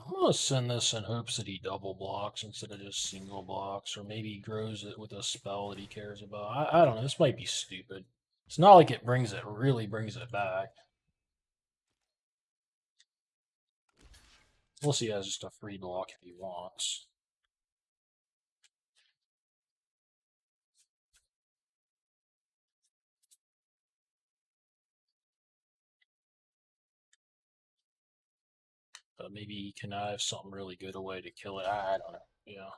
I'm gonna send this in hopes that he double blocks instead of just single blocks, or maybe he grows it with a spell that he cares about. I don't know. This might be stupid. It's not like it really brings it back. Unless he has just a free block if he wants. But maybe he can have something really good away to kill it. I don't know. Yeah.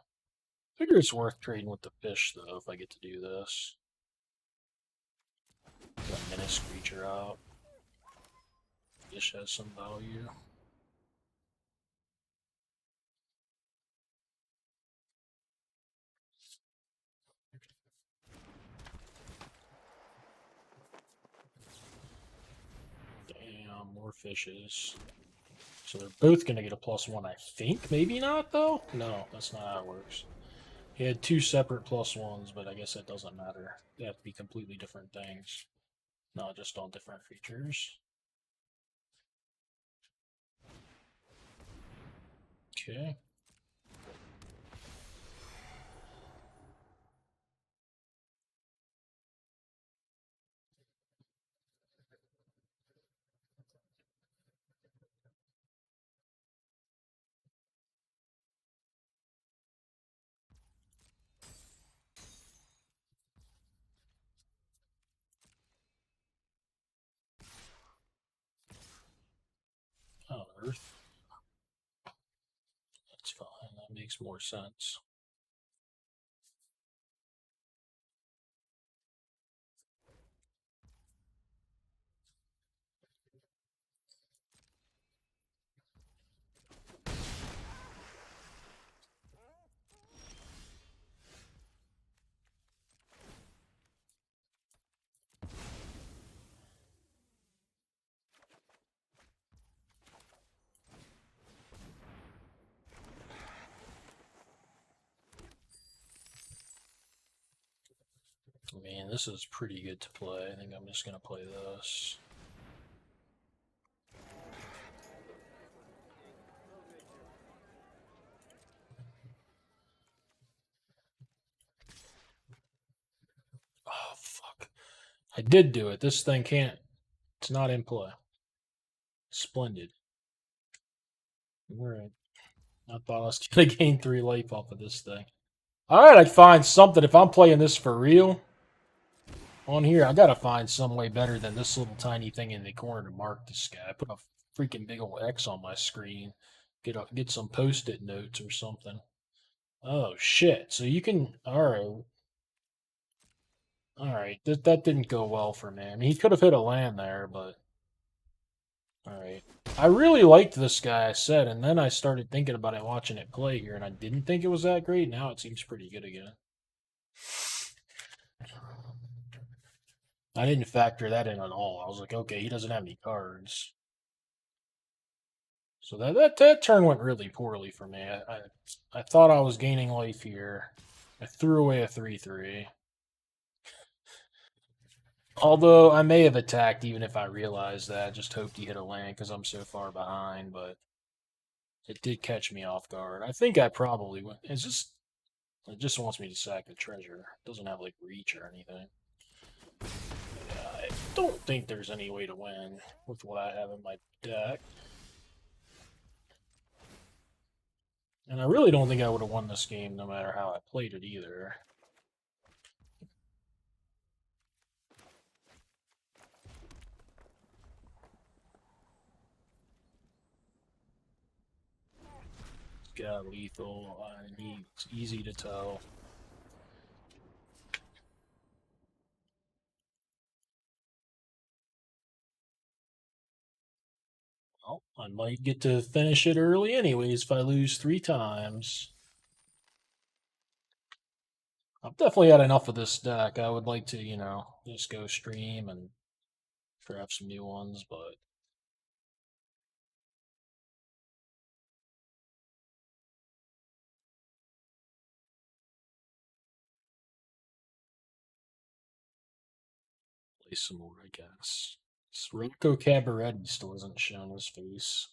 Figure it's worth trading with the fish, though, if I get to do this. Get a menace creature out. Fish has some value. Damn, more fishes. So they're both going to get a +1, I think. Maybe not, though? No, that's not how it works. He had two separate +1s, but I guess that doesn't matter. They have to be completely different things. Not just all different features. Okay. Oh, Earth. That's fine. That makes more sense. I mean, this is pretty good to play. I think I'm just going to play this. Oh, fuck. I did do it. This thing can't. It's not in play. Splendid. Alright. I thought I was going to gain 3 life off of this thing. Alright, I'd find something. If I'm playing this for real, on here, I gotta find some way better than this little tiny thing in the corner to mark this guy. Put a freaking big old X on my screen. Get some post-it notes or something. Oh shit! So you can. All right. That didn't go well for me. I mean, he could have hit a land there, but Alright. I really liked this guy, I said, and then I started thinking about it, watching it play here, and I didn't think it was that great. Now it seems pretty good again. I didn't factor that in at all. I was like, okay, he doesn't have any cards. So that turn went really poorly for me. I thought I was gaining life here. I threw away a 3/3. Although I may have attacked even if I realized that. I just hoped he hit a land because I'm so far behind, but it did catch me off guard. I think I probably went. It just wants me to sack the treasure. It doesn't have like reach or anything. Yeah, I don't think there's any way to win with what I have in my deck. And I really don't think I would have won this game no matter how I played it either. It's got lethal. It's easy to tell. Well, I might get to finish it early anyways if I lose 3 times. I've definitely had enough of this deck. I would like to, just go stream and draft some new ones, but play some more, I guess. Rocco Cabaretti still hasn't shown his face.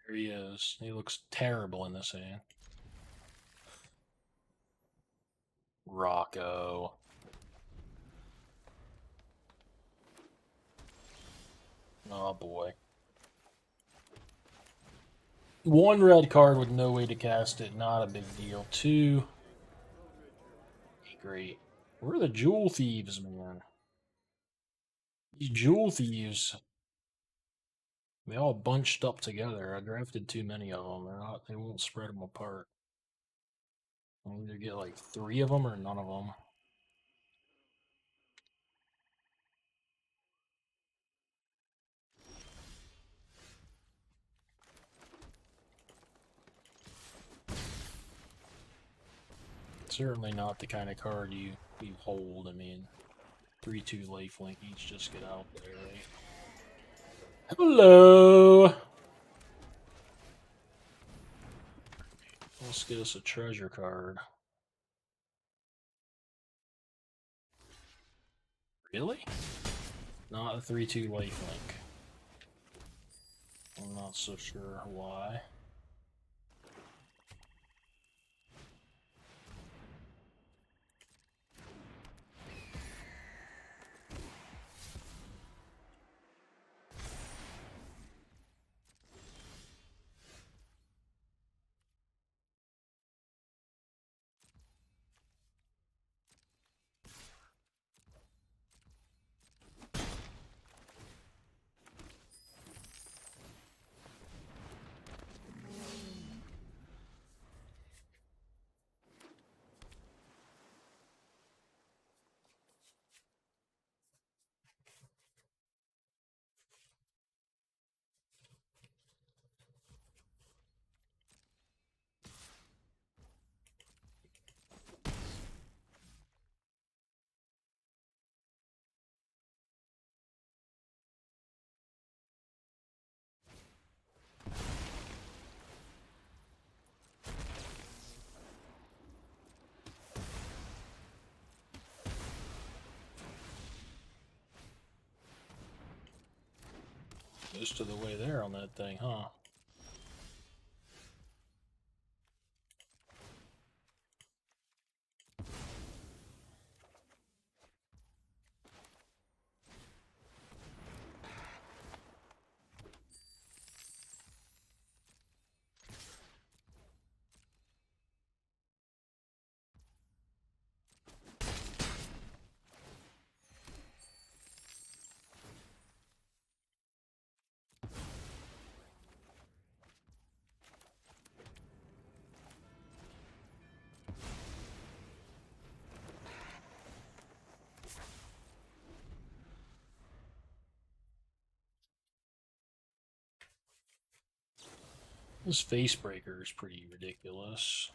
There he is. He looks terrible in this hand. Rocco. Oh boy. 1 red card with no way to cast it, not a big deal. 2. Great. Where are the jewel thieves, man? These jewel thieves. They all bunched up together. I drafted too many of them. They won't spread them apart. I'll either get like 3 of them or none of them. Certainly not the kind of card you hold. I mean, 3/2 lifelink each, just get out there, right? Hello! Let's get us a treasure card. Really? Not a 3/2 lifelink. I'm not so sure why. Most of the way there on that thing, huh? This face breaker is pretty ridiculous.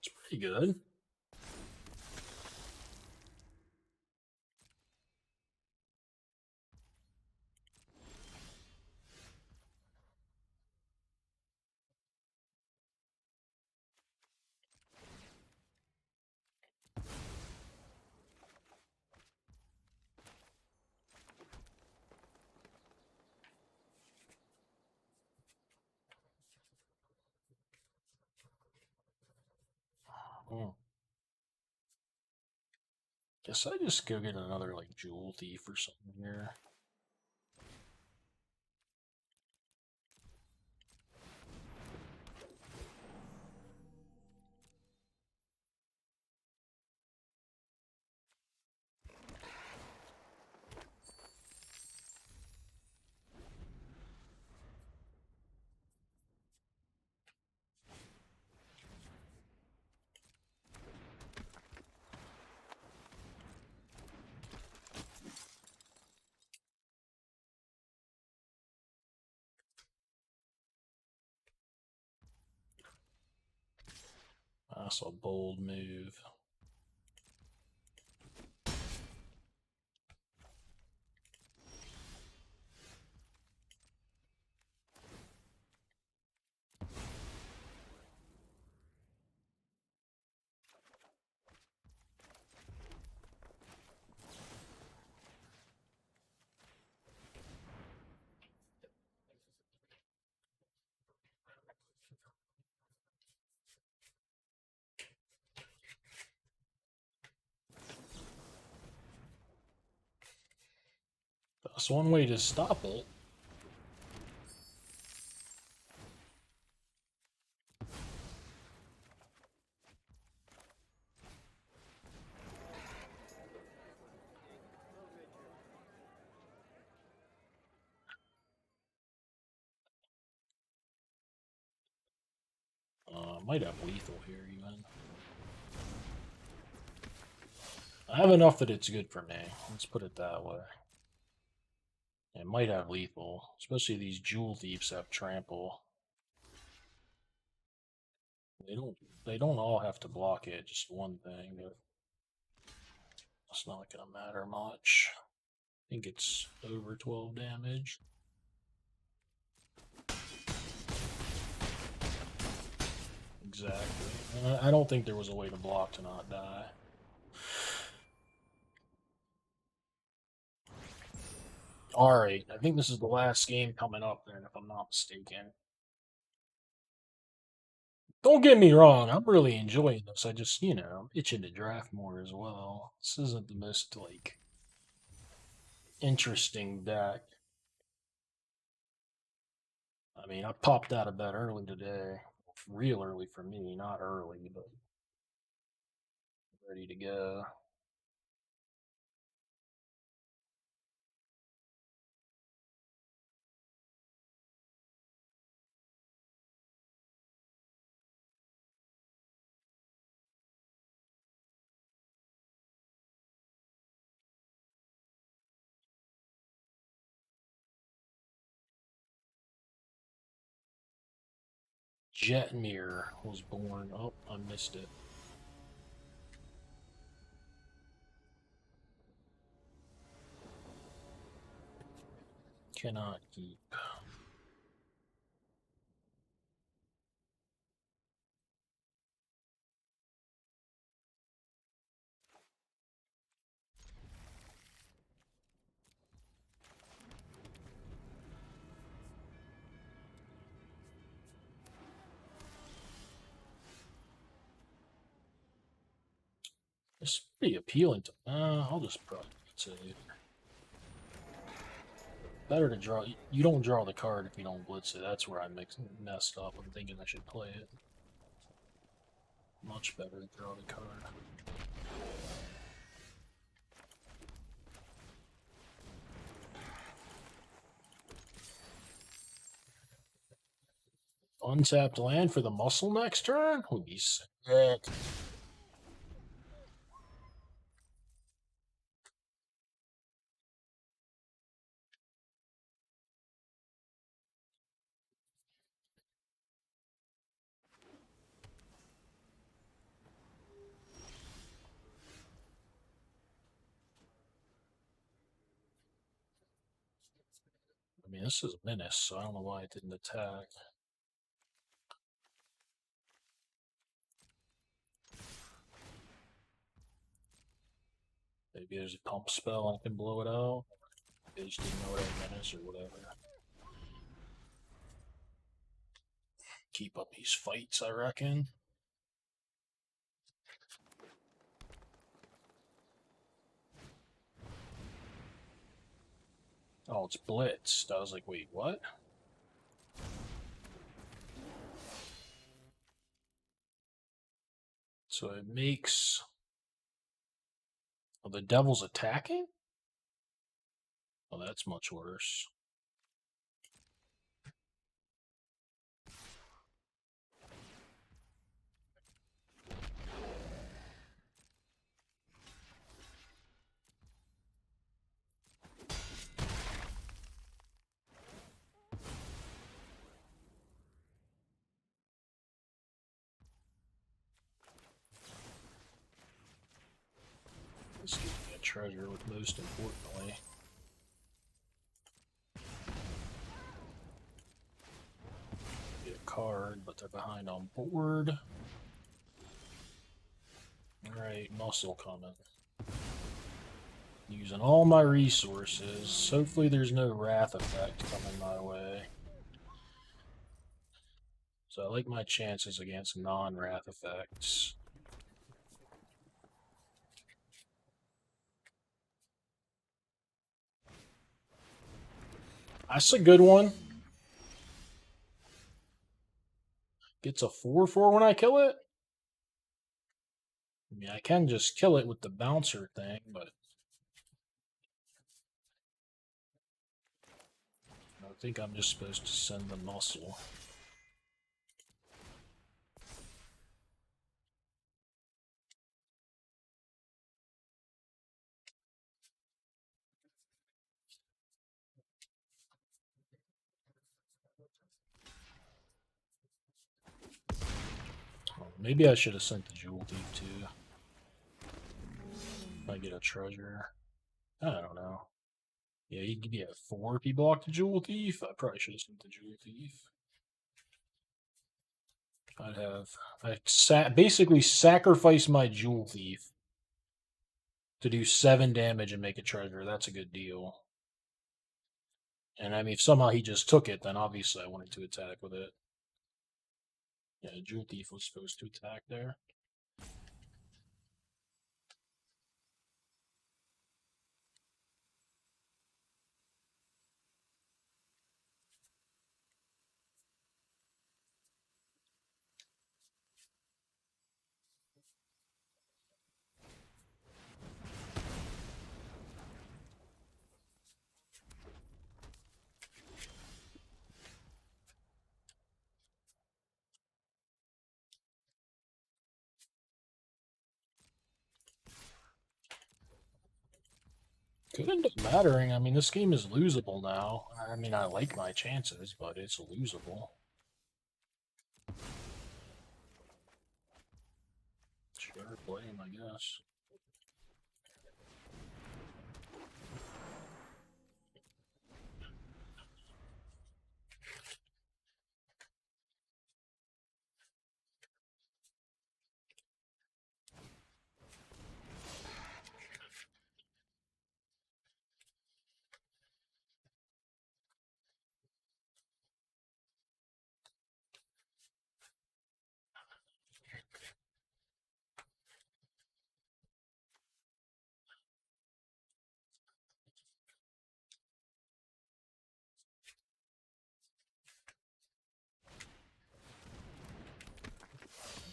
It's pretty good. Guess I just go get another like Jewel Thief or something here. That's a bold move. That's one way to stop it. Might have lethal here even. I have enough that it's good for me. Let's put it that way. It might have lethal, especially these Jewel Thieves have trample. They don't all have to block it, just one thing, but it's not gonna matter much. I think it's over 12 damage. Exactly. I don't think there was a way to block to not die. Alright, I think this is the last game coming up then, if I'm not mistaken. Don't get me wrong, I'm really enjoying this. I just, I'm itching to draft more as well. This isn't the most, like, interesting deck. I mean, I popped out of bed early today. Real early for me, not early, but ready to go. Jetmir was born. Oh, I missed it. Cannot keep. It's pretty appealing to. I'll just probably say better to draw. You don't draw the card if you don't blitz it. That's where I messed up. I'm thinking I should play it. Much better to draw the card. Untapped land for the muscle next turn would be sick. I mean, this is Menace, so I don't know why it didn't attack. Maybe there's a pump spell I can blow it out. They just didn't know it had Menace or whatever. Keep up these fights, I reckon. Oh, it's blitzed. I was like, wait, what? So it makes... Oh, the devil's attacking? Oh, that's much worse. This gives me a treasure, with most importantly. Get a card, but they're behind on board. Alright, muscle coming. Using all my resources. Hopefully there's no wrath effect coming my way. So I like my chances against non-wrath effects. That's a good one. Gets a 4/4 when I kill it? I mean, I can just kill it with the bouncer thing, but... I think I'm just supposed to send the muscle. Oh, maybe I should have sent the Jewel Thief too. I get a treasure. I don't know. Yeah, he'd give me a 4 if he blocked the Jewel Thief. I probably should have sent the Jewel Thief. I basically sacrifice my Jewel Thief to do 7 damage and make a treasure. That's a good deal. And I mean, if somehow he just took it, then obviously I wanted to attack with it. Yeah, Jewel Thief was supposed to attack there. Could end up mattering. I mean, this game is losable now. I mean, I like my chances, but it's losable. Sure, blame, I guess.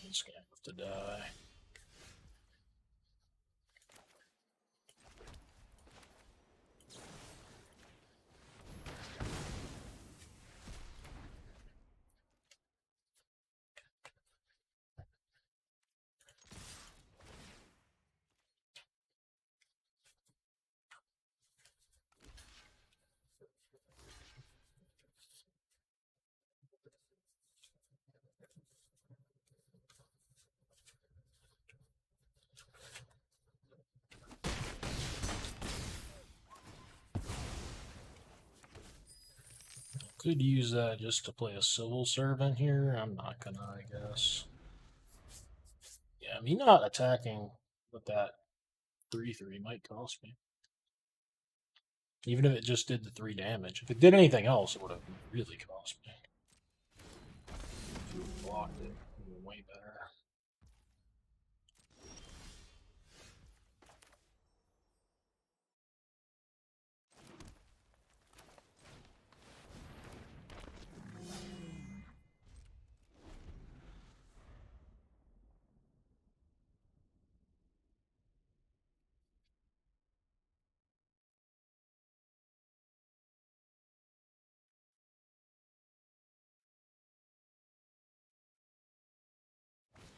It's gonna have to die. Could use that just to play a civil servant here. I'm not gonna, I guess. Yeah, me not attacking with that 3/3 might cost me. Even if it just did the 3 damage. If it did anything else, it would have really cost me. If you blocked it, it would have been way better.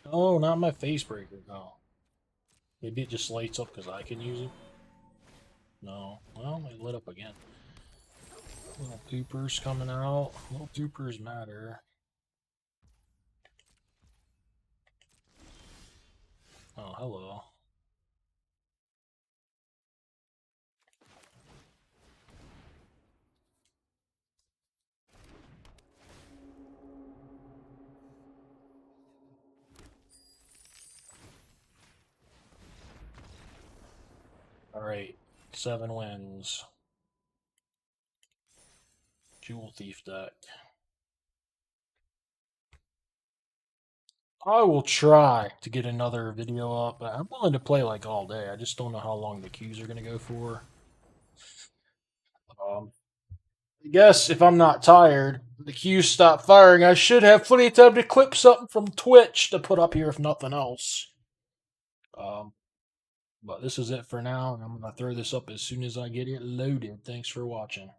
Oh, not my face breaker. No. Maybe it just lights up because I can use it. No. Well, it lit up again. Little poopers coming out. Little poopers matter. Oh, hello. Alright. 7 wins. Jewel Thief deck. I will try to get another video up. I'm willing to play like all day. I just don't know how long the queues are going to go for. I guess if I'm not tired, the queues stop firing, I should have plenty of time to clip something from Twitch to put up here if nothing else. But this is it for now. I'm going to throw this up as soon as I get it loaded. Thanks for watching.